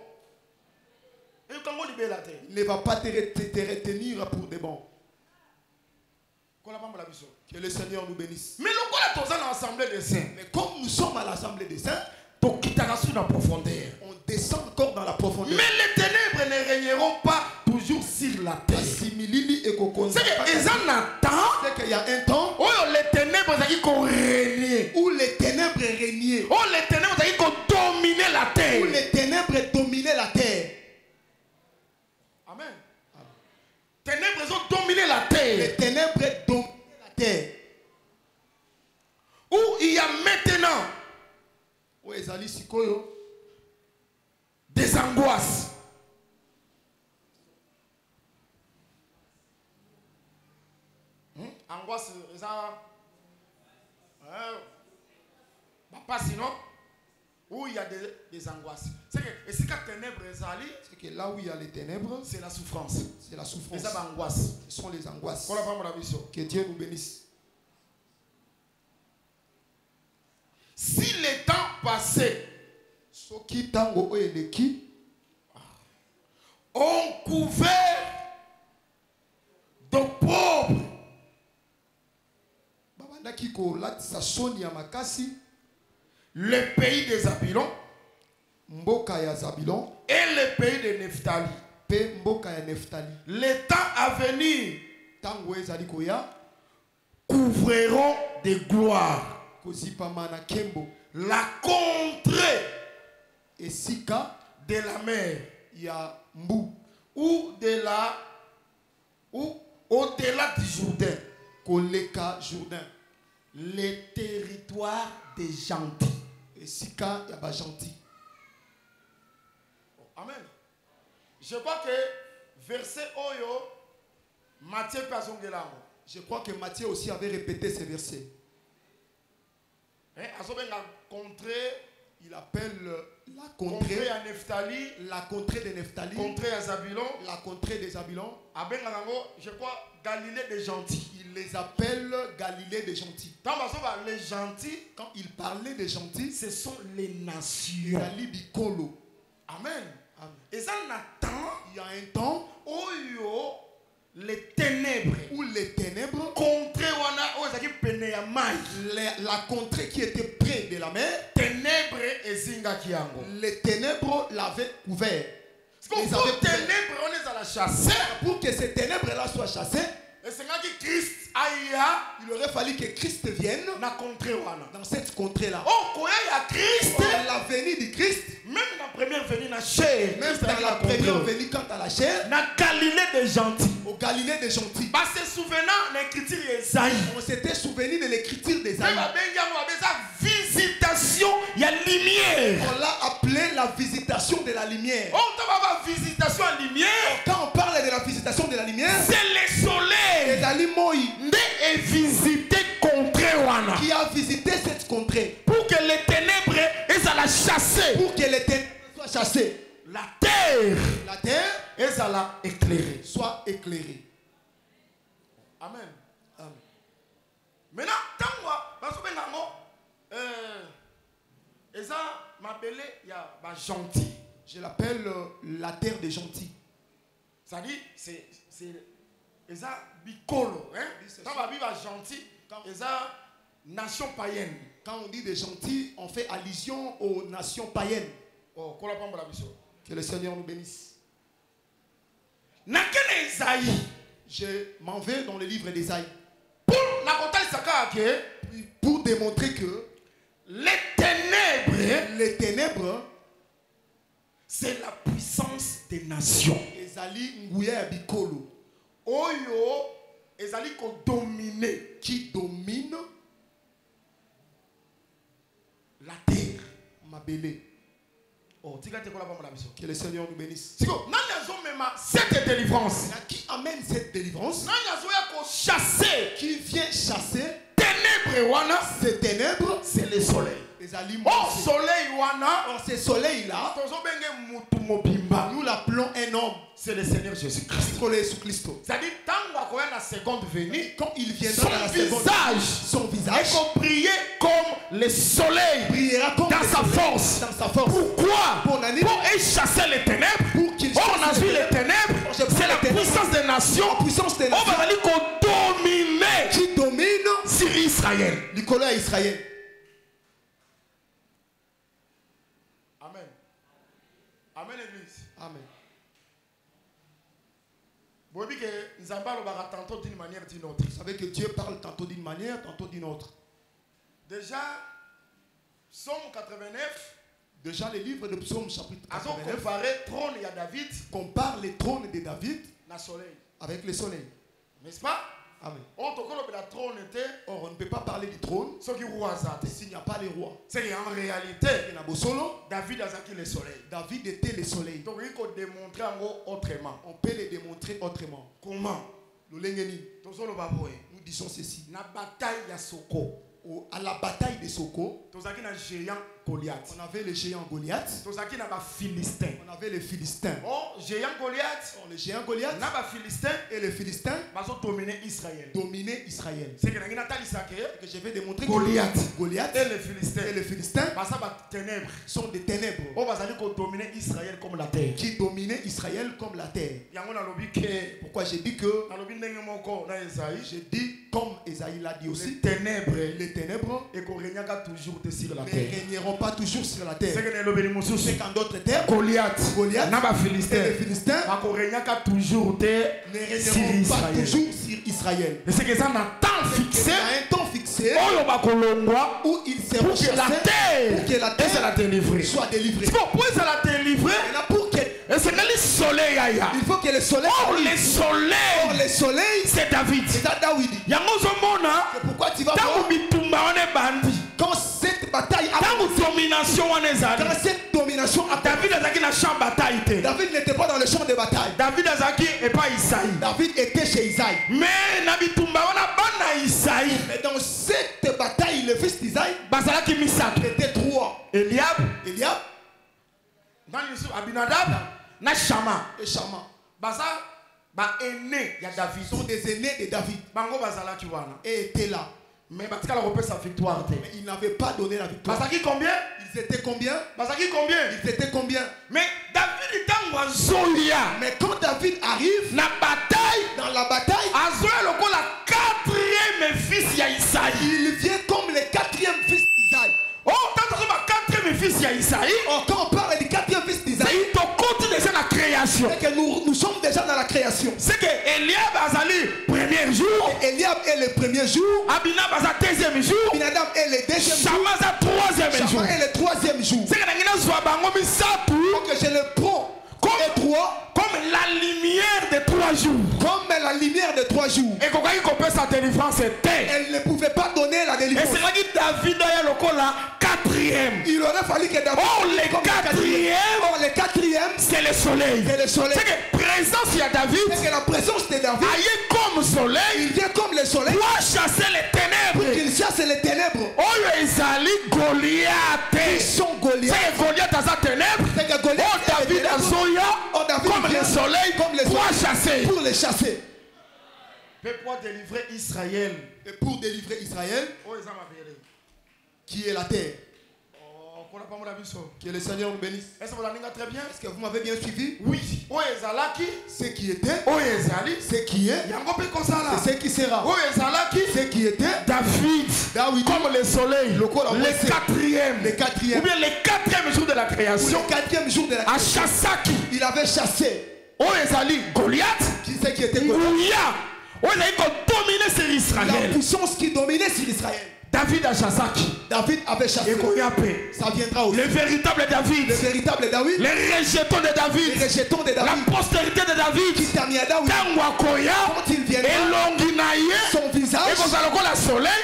Il ne va pas te retenir pour de bon. Que le Seigneur nous bénisse.
Mais comme nous sommes à l'assemblée des saints, on
descend encore dans la profondeur.
Mais les ténèbres ne régneront pas toujours sur la terre. C'est qu'il y a un temps où les ténèbres régnaient.
Où les ténèbres régnaient.
Où les ténèbres dominaient la terre.
Où les ténèbres dominaient la terre.
Amen. Ténèbres ont dominé la terre.
Les ténèbres dominaient la terre.
Où il y a maintenant des angoisses. Angoisse, ça. Pas sinon. Où il y a des angoisses. C'est
que là où il y a les ténèbres,
c'est la souffrance.
C'est la souffrance.
Ce
sont les angoisses.
Que
Dieu nous bénisse.
Si les temps passaient, on couvert d'opprobre le pays des Zabylon et le pays de Nephtali. Les temps à venir couvriront de gloire la contrée de la mer ou au-delà du Jourdain, les territoires des gentils. Amen. Je crois que verset Oyo, Matthieu Pazongelango.
Je crois que Matthieu aussi avait répété ces versets. Il appelle la contrée
à Nephtali,
la contrée de Nephtali,
contrée à Zabylon,
la contrée des Zabylon.
Je crois Galilée des gentils.
Il les appelle Galilée des gentils.
Les gentils,
quand il parlait des gentils,
ce sont les nations. Amen. Et ça
il y a un temps
où les ténèbres,
la contrée qui était près de la mer, les ténèbres l'avaient couvert. Pour que ces ténèbres-là soient chassées, il aurait fallu que Christ vienne dans cette contrée-là. La venue du Christ,
même dans la première venue,
quant à la chair, au Galilée des gentils. On s'était souvenu de l'écriture d'Ésaïe.
Visitation, il y a lumière.
On l'a appelé la visitation de la lumière. Quand on parle de la visitation de la lumière,
c'est le soleil
qui a visité cette contrée
pour que les ténèbres soient chassées.
Soient chassées.
La terre
soit éclairée.
Amen. Maintenant,
je l'appelle la terre des gentils.
Ça dit, c'est bicolo. Quand on dit gentil, c'est nation païenne.
Quand on dit des gentils, on fait allusion aux nations païennes. Que le Seigneur nous bénisse. Je m'en vais dans le livre d'Ésaïe pour démontrer que
les ténèbres, c'est la puissance des nations.
Qui domine
la terre.
Que le Seigneur nous bénisse.
Cette délivrance.
Qui amène cette délivrance?
Chasser.
Qui vient chasser
ténèbres.
Ces ténèbres,
c'est le soleil. Oh soleil wana.
Or ce soleil là, nous l'appelons un homme.
C'est le Seigneur Jésus-Christ. C'est-à-dire quand il viendra dans la seconde,
son visage
est briller comme le soleil
brillera comme
dans sa force. Pourquoi? Pour chasser les ténèbres. On a vu les ténèbres. C'est la puissance des nations. On va aller dominer.
Qui domine
sur Israël.
Nicolas Israël.
Amen. Amen l'église.
Amen.
Vous
savez que Dieu parle tantôt d'une manière, tantôt d'une autre.
Déjà, Psaume 89.
Déjà, le livre de Psaume chapitre 89
David,
compare les trônes de David avec le soleil.
N'est-ce pas?
Amen.
Or,
on ne peut pas parler du trône s'il n'y a pas les rois.
C'est en réalité,
David
le soleil.
David était le soleil.
Donc, il faut démontrer autrement.
On peut le démontrer autrement.
Comment?
Nous disons ceci.
La bataille de Soko.
À la bataille de Soko,
on avait
le géant Goliath.
On avait les Philistins.
Oh, géant Goliath.
Le géant Goliath.
Et les Philistins
dominer Israël.
C'est que je vais démontrer
Goliath
et les Philistins
sont des ténèbres. Dominer Israël comme la terre.
Qui dominaient Israël comme la terre. Pourquoi j'ai dit que j'ai dit comme Esaïe l'a dit aussi, les ténèbres
et qu'on régnera toujours sur la
ne
terre.
régneront pas toujours sur la terre.
C'est
qu'en d'autres terres,
Goliath
et les Philistins
ne régneront pas toujours
sur Israël.
Et c'est que ça a un temps fixé,
où ils seront
pour que la terre
soit délivrée.
Pourquoi ça la délivrée? Et c'est le soleil.
Il faut que le soleil.
Le soleil, c'est David.
C'est David.
C'est
pourquoi tu vas voir. Quand cette bataille a
quand cette domination a David
n'était pas dans le champ de bataille.
David n'est pas Isaïe.
David était chez Isaïe.
Mais
dans cette bataille, le fils d'Isaïe
était trois. Eliab, Abinadab, Shama.
Et Shama.
Aînés, il y a David.
Ils sont des aînés de David. Et étaient là.
Mais sa victoire.
Mais ils n'avaient pas donné la victoire.
Combien?
Ils étaient combien?
Ils
étaient combien?
Mais David est en Zolia.
Mais quand David arrive dans la bataille,
la quatrième fils d'Isaïe.
Il vient comme le quatrième fils d'Isaïe.
Oh, quatrième fils d'Isaïe.
Oh, quand on parle du quatrième fils d'Isaïe,
c'est la création.
C'est que nous sommes déjà dans la création.
C'est que Eliab Azali, premier jour.
Eliab est le premier jour.
Abinab est le deuxième jour.
Abinadab est le deuxième jour.
Shama est le troisième jour.
Shama est le troisième jour.
C'est
que je le prends
comme la lumière de 3 jours.
Comme la lumière de 3 jours.
Et quand sa délivrance était.
Elle ne pouvait pas donner la délivrance.
Et c'est là que David est la quatrième.
Il aurait fallu que David.
Le quatrième, c'est le soleil. C'est que présence il y a David.
C'est que la présence de David.
Comme soleil.
Il vient comme le soleil.
Pour chasser les ténèbres.
Il chasse les ténèbres.
Goliath.
Ils sont Goliath.
C'est Goliath dans sa ténèbre.
C'est que Goliath.
David a Zoya. Comme le soleil.
Pour les chasser.
Pour délivrer Israël.
Et pour délivrer Israël. Qui est la terre. Que le Seigneur nous bénisse. Est-ce que vous m'avez bien suivi?
Oui.
Ce qui était.
Ce qui est.
C'est ce qui sera. Ce qui était.
David. Comme le soleil.
Le
quatrième. Ou bien le quatrième jour de la création.
Le quatrième jour de la création. Il avait chassé.
Goliath.
Qui c'est qui était Goliath?
Dominé sur Israël.
La puissance qui dominait sur Israël.
David a chassé.
David avait chassé. Ça viendra aussi.
Le véritable David. Les rejetons de David. La postérité de David.
Qui termine à David.
Quand
il viendra, son visage sera comme le soleil.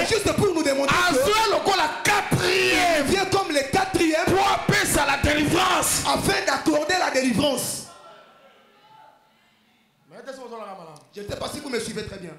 Juste pour nous démontrer
il
vient comme le quatrième
pour appeler ça la délivrance.
Afin d'accorder la délivrance. Je ne sais pas si vous me suivez très bien.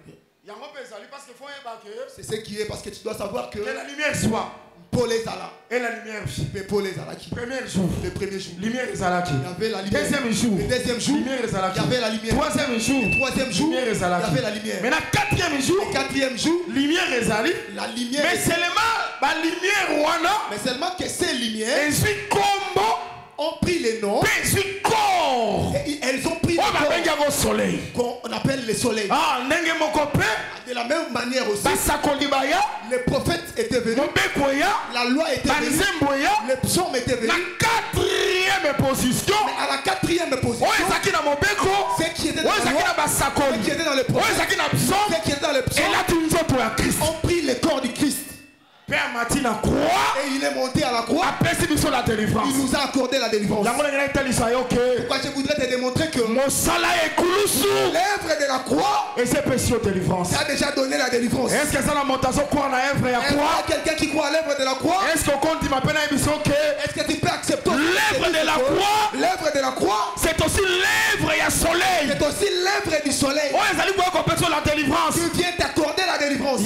C'est ce qui est parce que tu dois savoir que
la lumière soit.
Pour les Zala.
Et la lumière.
Mais pour les Zala qui.
Premier jour.
Le premier jour.
Lumière des Zala qui.
Il y avait la lumière.
Deuxième jour.
Le deuxième jour.
Lumière des Zala qui.
Il y avait la lumière.
Troisième jour.
Le troisième jour.
Lumière des Zala qui.
Il y avait la lumière.
Maintenant quatrième jour.
Le quatrième jour.
Lumière des Zala.
La lumière.
Mais seulement la lumière wana.
Mais seulement que ces lumières.
Et suis combo.
Ont pris les noms.
Et suis corps.
Et elles ont pris le
corps. Soleil.
Qu'on appelle le soleil.
Ah, n'enge mon copain.
De la même manière aussi.
Les
prophètes étaient venus. La loi était venue. Les psaumes étaient venus.
La quatrième position.
Mais à la quatrième position. Ceux qui étaient dans la loi. Ceux qui étaient dans les prophètes. Ceux qui étaient dans les psaumes.
Et là, tu
ont pris le corps du Christ.
Père Martin a croix.
Et il est monté à la croix.
Après, c'est la délivrance.
Il nous a accordé la délivrance. Pourquoi je voudrais te démontrer que
mon salaire est
l'œuvre de la croix.
Et c'est précieux délivrance.
Ça a déjà donné la délivrance.
Est-ce que ça la montation croit en l'œuvre et la croix?
Quelqu'un qui croit à l'œuvre de la croix.
Est-ce qu'on compte m'appelle à émission que
est-ce que tu peux accepter
l'œuvre de la croix?
L'œuvre de la croix.
C'est aussi l'œuvre et le soleil.
C'est aussi l'œuvre du soleil.
Oh, ils allaient voir qu'on peut sur la délivrance.
Tu viens t'accorder la délivrance.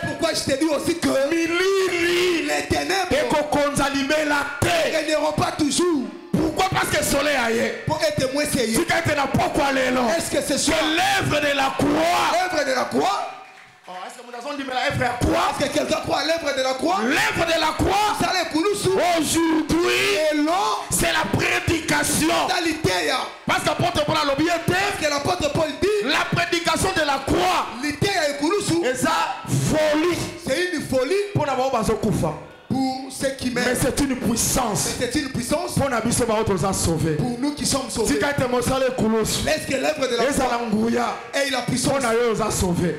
Pourquoi je t'ai dit aussi que les ténèbres n'iront pas toujours.
Pourquoi? Parce que le soleil aille.
Pour être moins sérieux. Est-ce que c'est ça?
L'œuvre de la croix.
L'œuvre de la croix. Est-ce que quelqu'un croit à l'œuvre de la croix?
L'œuvre de la croix. Aujourd'hui, c'est la prédication. Parce que l'apôtre Paul dit la prédication de la croix. Et ça, folie.
C'est une folie
pour
ceux qui meurent.
Mais c'est une puissance.
C'est une puissance
pour
nous qui sommes sauvés. Laisse que l'œuvre de la croix et la puissance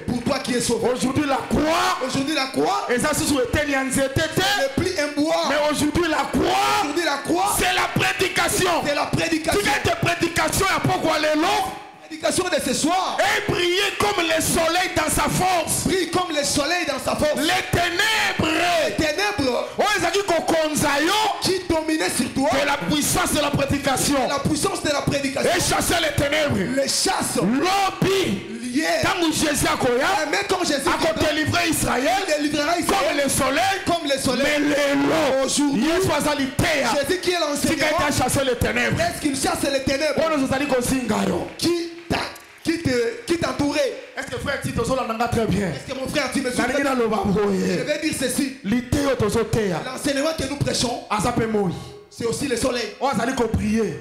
pour toi qui es sauvé.
Aujourd'hui la croix. Et ça
le pli un bois.
Mais aujourd'hui la croix. C'est la prédication.
C'est la prédication.
Prédication à pourquoi les lots.
De ce soir.
Et briller comme le soleil dans sa force.
Brille comme le soleil dans sa force.
Les ténèbres.
Qui dominaient sur toi.
C'est la puissance de la prédication.
La puissance de la prédication.
Et chasser les ténèbres.
Les chasse.
Lobby. Quand Jésus a délivré Israël. Comme le soleil. Mais les lots.
Aujourd'hui.
Jésus
qui est l'enseignement.
Qui chasser les ténèbres.
Est-ce qu'il chasse les ténèbres? Qui t'entourait?
Est-ce que frère Tito l'a très bien?
Est-ce que mon frère Tito me suit? Je vais dire ceci. L'enseignement que nous prêchons, c'est aussi le soleil.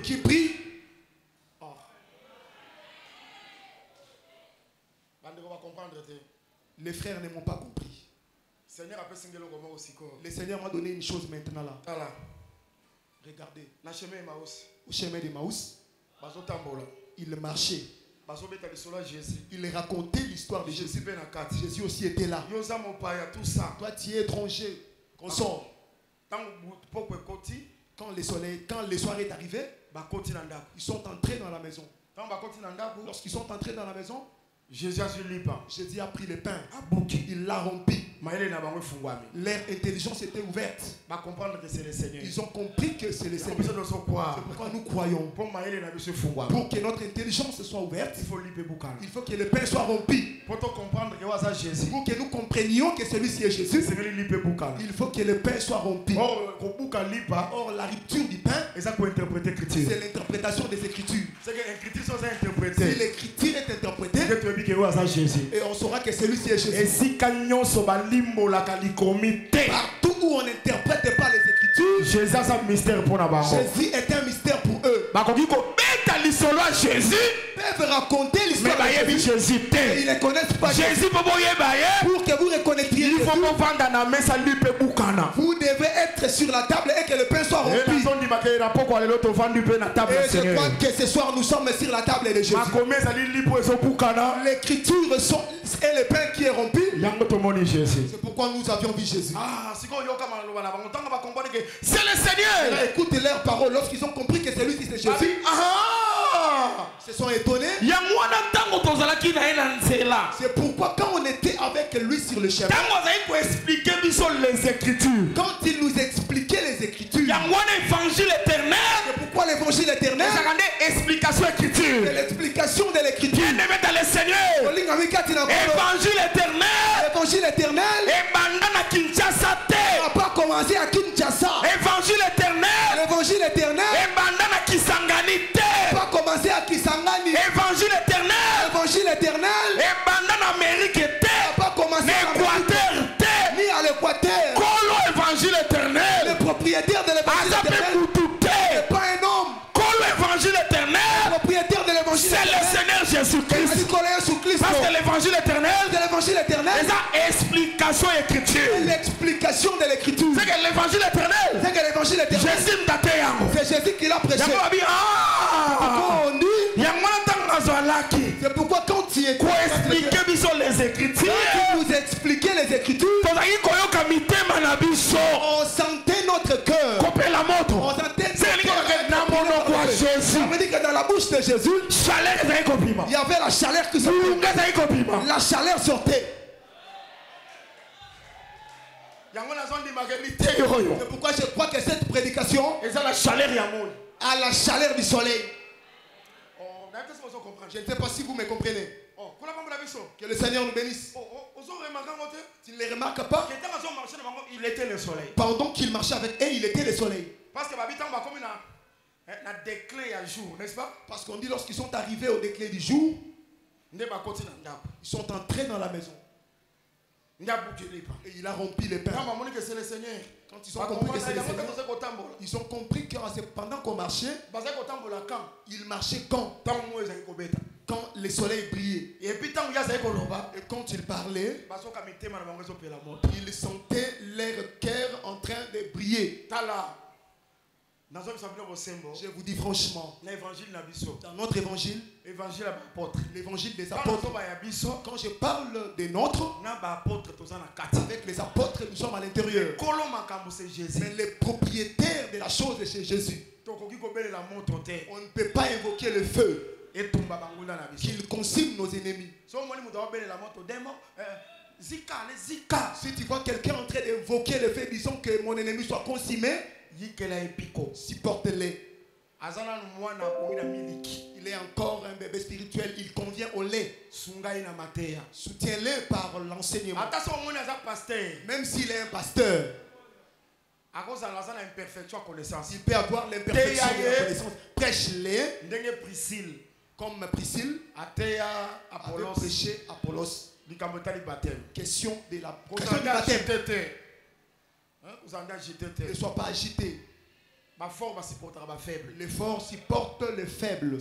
Qui brille. Les frères ne m'ont pas compris. Le Seigneur m'a donné une chose maintenant là. Regardez. Au chemin d'Emmaüs, il marchait. Il racontait l'histoire de Jésus. Jésus aussi était là. Toi tu es étranger. Consort. Quand le soir est arrivé, ils sont entrés dans la maison. Lorsqu'ils sont entrés dans la maison, Jésus a pris le pain. Il l'a rompu. Leur intelligence était ouverte. Ils ont compris que c'est le Seigneur. C'est pourquoi nous croyons. Pour que notre intelligence soit ouverte, il faut que le pain soit rompu. Pour que nous comprenions que celui-ci est Jésus, il faut que le pain soit rompu. Or, la rupture du pain, c'est l'interprétation des Écritures. Si l'Écriture est interprétée, et on saura que celui-ci est Jésus. Partout où on n'interprète pas les Écritures,
Jésus est un mystère pour
Jésus est un mystère pour eux.
Jésus
peuvent raconter l'histoire de Jésus. Ils ne connaissent pas Jésus. Pour que vous reconnaissiez Jésus, vous devez être sur la table et que le pain soit rompu. Et je crois que ce soir nous sommes sur la table de Jésus. L'écriture sont et le pain qui est rompu. C'est pourquoi nous avions vu Jésus.
C'est le Seigneur.
Écoutez leurs paroles. Lorsqu'ils ont compris que celui-ci c'est Jésus, se sont étonnés. C'est pourquoi quand on était avec lui sur le chemin, quand il nous expliquait les Écritures, c'est pourquoi l'évangile éternel,
explication écriture.
C'est l'explication de l'Écriture.
Bien-aimé dans le
Seigneur. Évangile éternel.
Évangile éternel.
Et bandana Kinshasa te.
n'a pas commencé à Kinshasa.
Évangile éternel.
L'évangile éternel.
Et bandana Kisangani te.
N'a pas commencé à Kisangani.
Évangile éternel.
L'évangile éternel.
Et bandana Amérique te.
N'a pas commencé à
l'Équateur te.
Ni à l'Équateur.
Kolo évangile éternel.
Le propriétaire de l'évangile éternel n'est pas un homme.
Kolo évangile éternel.
Le propriétaire de l'évangile
c'est le Seigneur Jésus-Christ. Parce que l'évangile éternel.
C'est l'évangile éternel.
C'est ça explication écriture.
L'explication de l'écriture.
C'est que l'évangile éternel.
C'est que l'évangile éternel. C'est Jésus qui l'a prêché. On dit. C'est pourquoi quand tu es
expliquer les écritures,
vous expliquez les écritures, on sentait notre cœur. On sentait ça veut dire que dans la bouche de Jésus, il y avait la chaleur qui sortait. La chaleur sortait. C'est pourquoi je crois que cette prédication
a la chaleur
à la chaleur du soleil. Je ne sais pas si vous me comprenez. Que le Seigneur nous bénisse. Tu ne les remarques pas?
Il était le soleil.
Pendant qu'il marchait avec eux, il était le soleil.
Parce que déclin à jour, n'est-ce pas?
Parce qu'on dit lorsqu'ils sont arrivés au déclin du jour, ils sont entrés dans la maison. Et il a rempli les pains. Quand ils ont compris que c'est le Seigneur, ils ont compris que pendant qu'on marchait, ils marchaient quand le soleil brillait. Et quand ils parlaient, ils sentaient leur cœur en train de briller. Je vous dis franchement, dans notre évangile, l'évangile des apôtres, quand je parle des nôtres, avec les apôtres, nous sommes à l'intérieur. Mais les propriétaires de la chose, c'est Jésus. On ne peut pas invoquer le feu qu'il consume nos ennemis. Si tu vois quelqu'un en train d'invoquer le feu, disons que mon ennemi soit consumé, supporte-les. Il est encore un bébé spirituel, il convient au lait. Soutiens-le par l'enseignement. Même s'il est un pasteur, il peut avoir l'imperfection de la connaissance. Prêche-les comme Priscille avait prêché Apollos. Question de la baptême. Ne sois pas agité. Les forts supportent les faibles.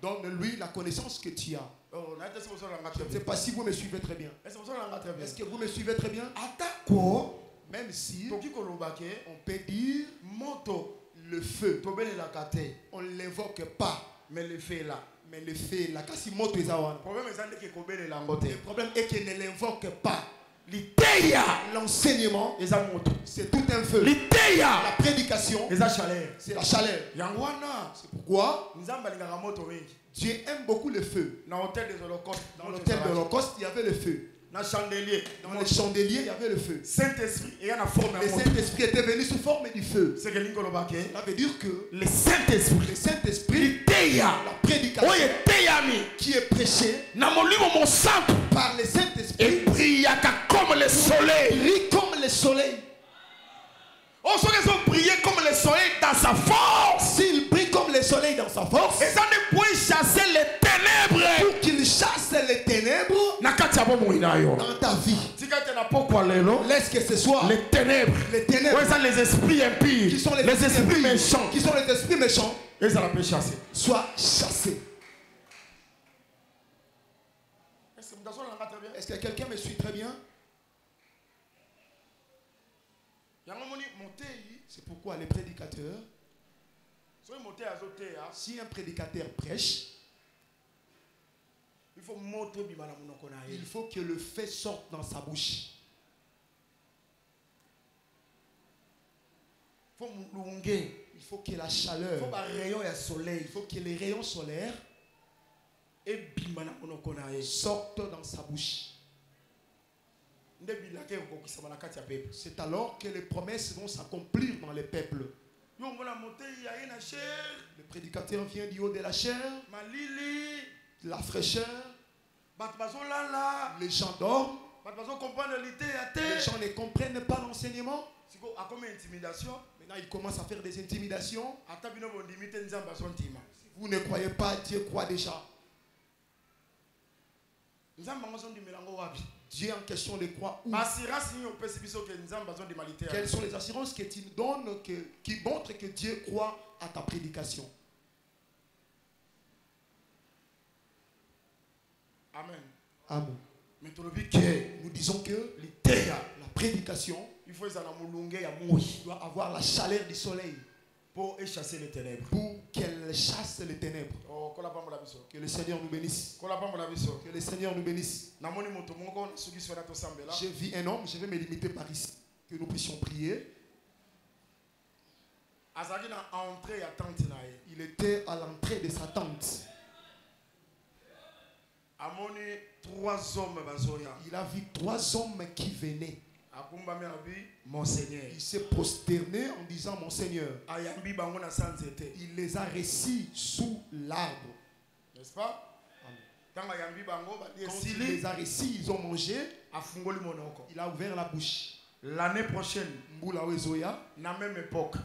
Donne-lui la connaissance que tu as. Je ne sais pas si vous me suivez très bien. Est-ce que vous me suivez très bien? Même si on peut dire le feu, on ne l'invoque pas, mais le feu est là. Mais le feu est là. Le problème est qu'il ne l'invoque pas. L'enseignement, c'est tout un feu. La prédication, c'est la chaleur. C'est pourquoi Dieu aime beaucoup le feu. Dans l'hôtel de l'Holocauste, il y avait le feu. Dans les chandeliers, il y avait le feu. Le Saint-Esprit était venu sous forme du feu. Ça veut dire que
le Saint-Esprit,
la prédication qui est prêchée par le Saint-Esprit,
brille comme le soleil.
Brille comme le soleil.
Oh, ceux qui ont brillé comme le soleil dans sa force.
S'il brille comme le soleil dans sa force,
et ça ne peut chasser les ténèbres.
Pour qu'il chasse les ténèbres dans ta vie. Laisse que ce soit
les ténèbres. Les esprits impies.
Qui sont les
esprits méchants.
Qui sont les esprits méchants.
Et ça la peut chasser.
Sois chassé. Est-ce que quelqu'un me suit très bien? C'est pourquoi les prédicateurs, si un prédicateur prêche, il faut que le fait sorte dans sa bouche. Il faut que la chaleur, il faut que les rayons solaires sortent dans sa bouche. C'est alors que les promesses vont s'accomplir dans les peuples. Le prédicateur vient du haut de la chair. la fraîcheur. Les gens dorment. Les gens ne comprennent pas l'enseignement. Maintenant, ils commencent à faire des intimidations. Si vous ne croyez pas, Dieu croit déjà. Dieu en question les croit où? Quelles sont les assurances que tu nous donnes qui montrent que Dieu croit à ta prédication?
Amen.
Amen. Nous disons que la prédication doit avoir la chaleur du soleil
pour chasser les ténèbres.
Pour qu'elle chasse les ténèbres. Que le Seigneur nous bénisse. Que le Seigneur nous bénisse. J'ai vu un homme, je vais me limiter par ici. Que nous puissions prier. Il était à l'entrée de sa tente. Il a vu 3 hommes qui venaient.
Mon Seigneur.
Il s'est prosterné en disant mon Seigneur. Il les a reçus sous l'arbre.
N'est-ce pas?
Quand il les a reçus, ils ont mangé. Il a ouvert la bouche.
L'année prochaine,
na même époque,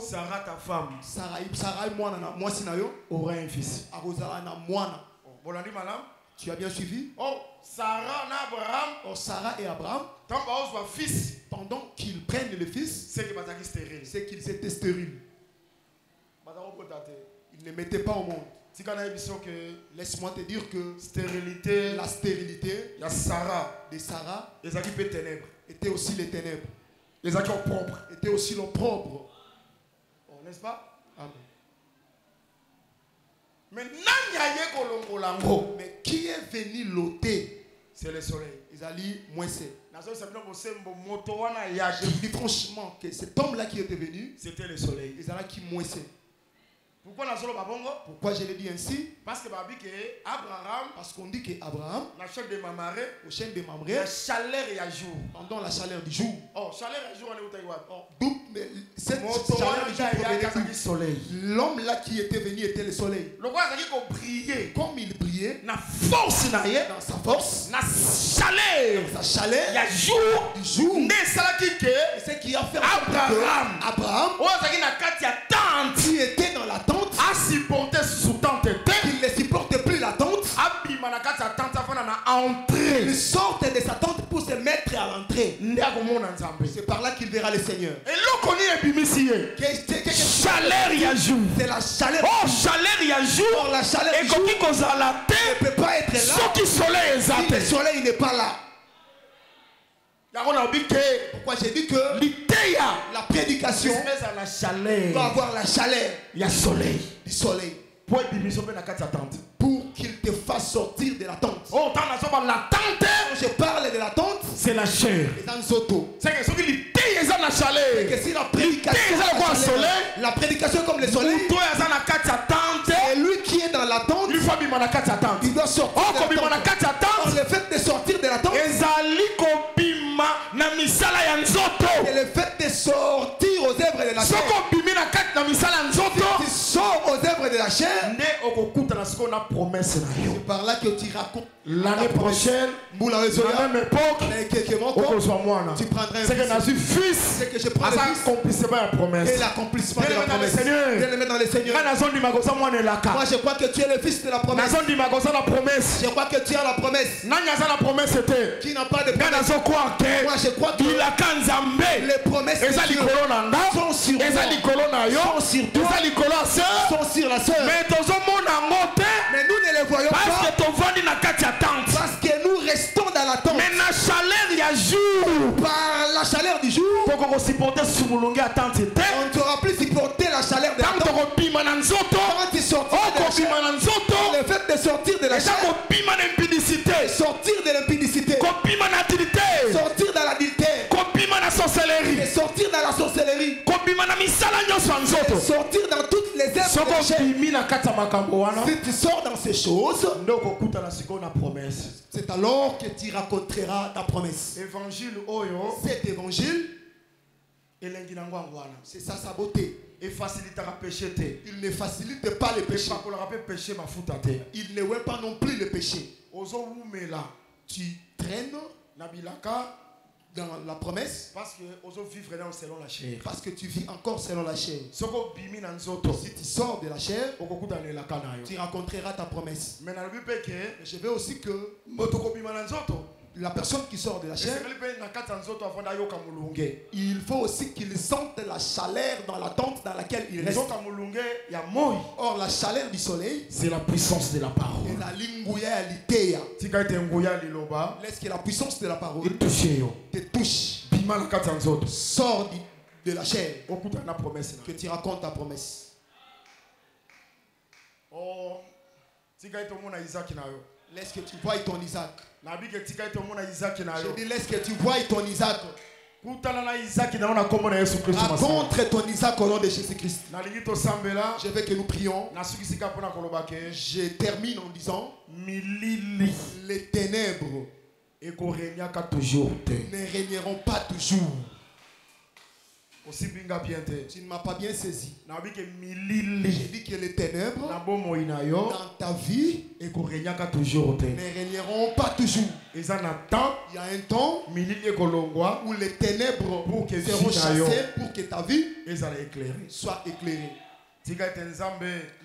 Sarah, ta femme,
aura un fils. Tu as bien suivi?
Oh, Sarah et Abraham,
pendant qu'ils prennent le fils, c'est qu'ils étaient stériles. Ils ne mettaient pas au monde. Laisse-moi te dire que la stérilité
de Sarah
était aussi les ténèbres. Était aussi l'opprobre.
N'est-ce pas?
Amen.
Mais
qui est venu l'ôter?
C'est le soleil.
Ils allaient moisser. Je vous dis franchement que cet homme-là qui était venu,
c'était le soleil.
Ils allaient qui moissaient.
Pourquoi
je l'ai dit ainsi?
Parce que Abraham,
parce qu'on dit qu'Abraham,
au chêne de Mamré,
la chaleur et à jour, pendant la chaleur du jour.
Oh, chaleur et jour, on est où?
D'où cette chaleur du jour provenait du soleil. L'homme là qui était venu était le soleil. Comme il brillait,
dans sa force,
dans sa chaleur,
il y a jour,
du jour.
C'est qui a fait
Abraham, qui était dans la tente,
a supporté sous tente,
il ne supporte plus la tente. Il sort de sa tente pour se mettre à l'entrée. C'est par là qu'il verra le Seigneur.
Chaleur il y a jour.
C'est la chaleur.
Oh, chaleur il y a jour.
Or, la chaleur
et comme il
ne peut pas être là. Si le soleil n'est pas là. Pourquoi j'ai dit que la prédication doit avoir la chaleur.
Il y a soleil.
Du soleil. Pour qu'il te fasse sortir de la tente.
Oh, la tente.
Quand je parle de la tente,
c'est la chair.
C'est que si la prédication comme le soleil, et lui qui est dans la tente, il doit sortir de la tente. Or, le fait de sortir de la tente, et le fait de sortir aux œuvres de la chair, tu sors aux œuvres de la chair, c'est par là que tu racontes
l'année prochaine,
à
la même époque,
tu prendras
un fils.
C'est que je prends le fils et l'accomplissement de la promesse. Bien-aimé dans le Seigneur. Moi je crois que tu es le fils de la promesse. Je crois que tu as la promesse. Qui n'a pas de promesse. Moi je crois que les promesses de Dieu sont sur moi, sont sur toi, sont sur la sœur. Mais nous ne les voyons pas parce que nous restons dans la tente.
Mais la chaleur il y a jour.
Par la chaleur du jour, on ne saura plus supporter la chaleur de la tente. Quand tu sortis le fait de sortir de la chair, sortir de l'impudicité, sortir dans l'adultère, et sortir dans la sorcellerie, sortir dans toutes les œuvres de chair. Si tu sors dans ces choses, c'est alors que tu raconteras ta promesse. Cet évangile C'est ça sa beauté. Il ne facilite pas le péché. Il ne veut pas non plus le péché. Tu traînes dans la promesse
parce que vivre selon la chair.
Parce que tu vis encore selon la chair. Si tu sors de la chair, tu rencontreras ta promesse. Mais je veux aussi que la personne qui sort de la chair, il faut aussi qu'il sente la chaleur dans la tente dans laquelle il reste. Or la chaleur du soleil,
c'est la puissance de la parole.
Et la laisse que la puissance de la parole te touche. Sors de la chair. Que tu racontes ta promesse. Laisse que tu vois ton Isaac. Je dis laisse que tu vois ton Isaac. Rencontre ton Isaac au nom de Jésus-Christ. Je veux que nous prions. Je termine en disant les ténèbres ne régneront pas toujours. Tu ne m'as pas bien saisi. J'ai dit que les ténèbres dans ta vie ne régneront pas toujours. Il y a un temps où les ténèbres seront chassées pour que ta vie soit éclairée.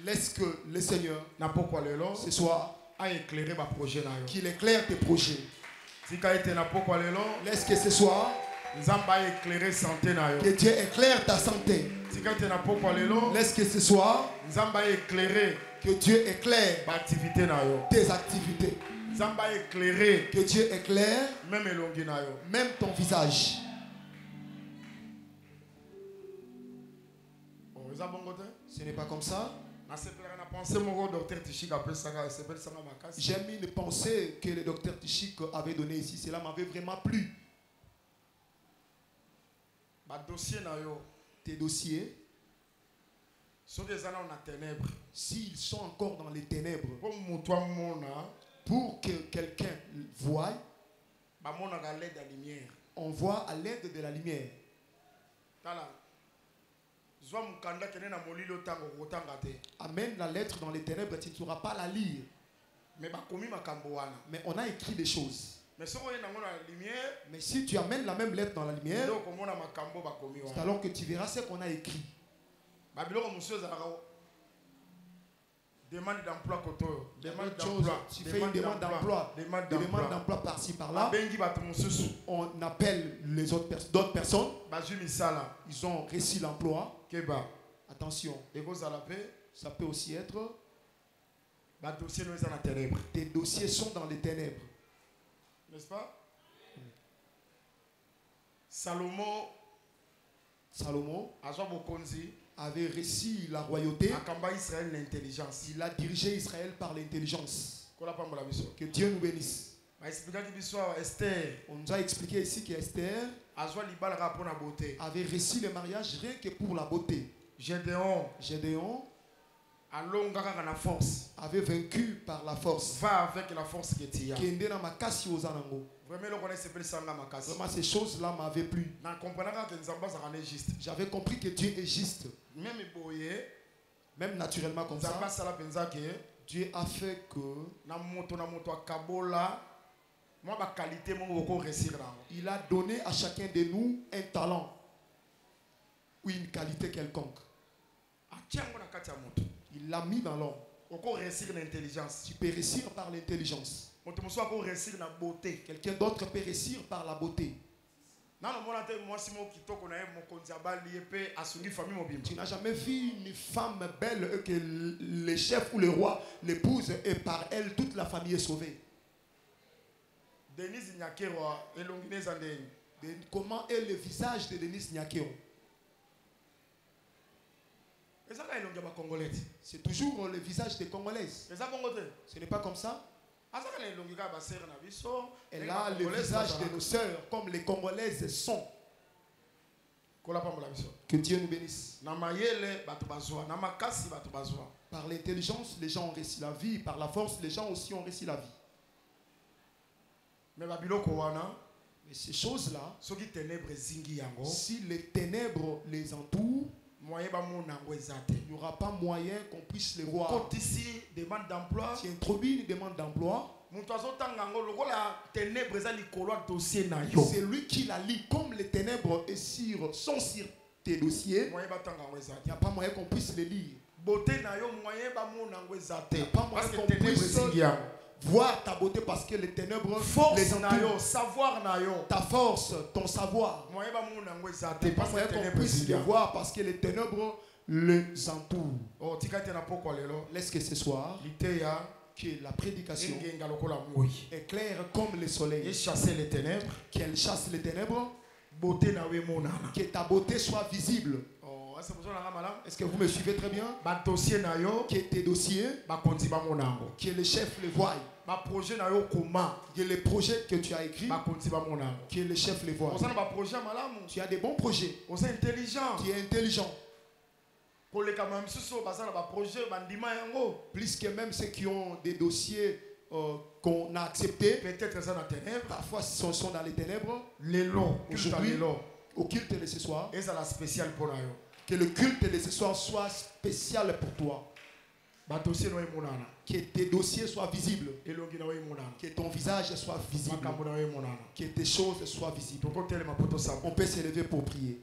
Laisse que le Seigneur ce soir qu'il éclaire tes projets. Laisse que ce soir que Dieu éclaire ta santé. Laisse que ce soir que Dieu éclaire tes activités. Que Dieu éclaire même ton visage. Ce n'est pas comme ça. J'aime une pensée que le docteur Tichik avait donnée ici. Cela m'avait vraiment plu. Tes dossiers, s'ils sont encore dans les ténèbres, pour que quelqu'un voie, on voit à l'aide de la lumière. Amène la lettre dans les ténèbres, tu ne sauras pas la lire. Mais on a écrit des choses. Mais si tu amènes la même lettre dans la lumière, c'est alors que tu verras ce qu'on a écrit.
Demande d'emploi,
tu fais une demande d'emploi, demande d'emploi par-ci par-là. On appelle les autres d'autres personnes. Ils ont réussi l'emploi. Attention, ça peut aussi être tes dossiers sont dans les ténèbres.
N'est-ce pas? Salomon
avait réussi la royauté. Il a dirigé Israël par l'intelligence. Que Dieu nous bénisse. On nous a expliqué ici qu'Esther avait réussi le mariage rien que pour la beauté. Gédéon avait vaincu par la force.
Va avec la force que tu as.
Vraiment, ces choses-là m'avaient plu. J'avais compris que Dieu est juste. Même naturellement comme ça, Dieu a fait que il a donné à chacun de nous un talent ou une qualité quelconque. Il l'a mis dans l'homme. Tu peux réussir par l'intelligence. Quelqu'un d'autre peut réussir par la beauté. Tu n'as jamais vu une femme belle que le chef ou le roi l'épouse et par elle toute la famille est sauvée. Comment est le visage de Denise Nyakero? C'est toujours le visage des Congolaises. Ce n'est pas comme ça. Elle a le visage de nos sœurs comme les Congolaises sont. Que Dieu nous bénisse. Par l'intelligence, les gens ont réussi la vie. Par la force, les gens aussi ont réussi la vie. Mais Et ces choses-là, si les ténèbres les entourent, il n'y aura pas moyen qu'on puisse les voir.
Quand ici, demande d'emploi,
tu introduis une demande d'emploi, c'est lui qui la lit comme les ténèbres sont sur tes dossiers. Il n'y a pas moyen qu'on puisse les lire. Il n'y a pas moyen qu'on puisse voir ta beauté parce que les ténèbres les entourent. Ta force, ton savoir. Il n'y a pas moyen qu'on puisse les voir parce que les ténèbres les entourent. Laisse que ce soir, que la prédication est claire comme le soleil. Qu'elle chasse les ténèbres. Que ta beauté soit visible. Est-ce que vous me suivez très bien? Que tes dossiers, que les chefs les voient. Que les projets que tu as écrits, que les chefs les voient. Tu as des bons projets. Tu es intelligent. Plus que même ceux qui ont des dossiers qu'on a acceptés, parfois ils sont dans les ténèbres. Aujourd'hui, au culte de ce soir, que le culte de ce soir soit spécial pour toi. Que tes dossiers soient visibles. Que ton visage soit visible. Que tes choses soient visibles. On peut s'élever pour prier.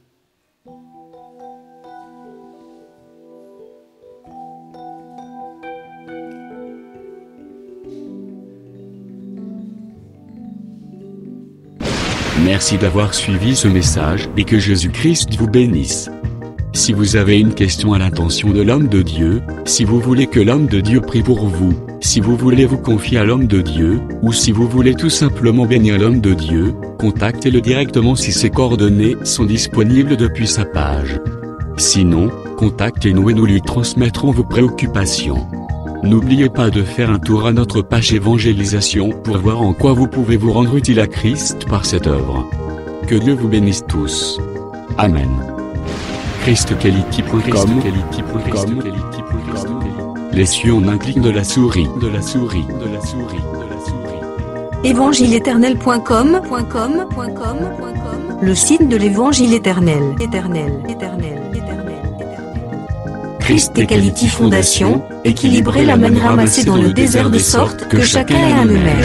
Merci d'avoir suivi ce message et que Jésus-Christ vous bénisse. Si vous avez une question à l'intention de l'homme de Dieu, si vous voulez que l'homme de Dieu prie pour vous, si vous voulez vous confier à l'homme de Dieu, ou si vous voulez tout simplement bénir l'homme de Dieu, contactez-le directement si ses coordonnées sont disponibles depuis sa page. Sinon, contactez-nous et nous lui transmettrons vos préoccupations. N'oubliez pas de faire un tour à notre page évangélisation pour voir en quoi vous pouvez vous rendre utile à Christ par cette œuvre. Que Dieu vous bénisse tous. Amen. ChristQuality.com. Les cieux en un clic de la souris.
Évangile-éternel.com, le site de l'Évangile éternel. Christ et Quality Fondation, équilibrer la manne ramassée dans le désert de sorte que chacun ait un email.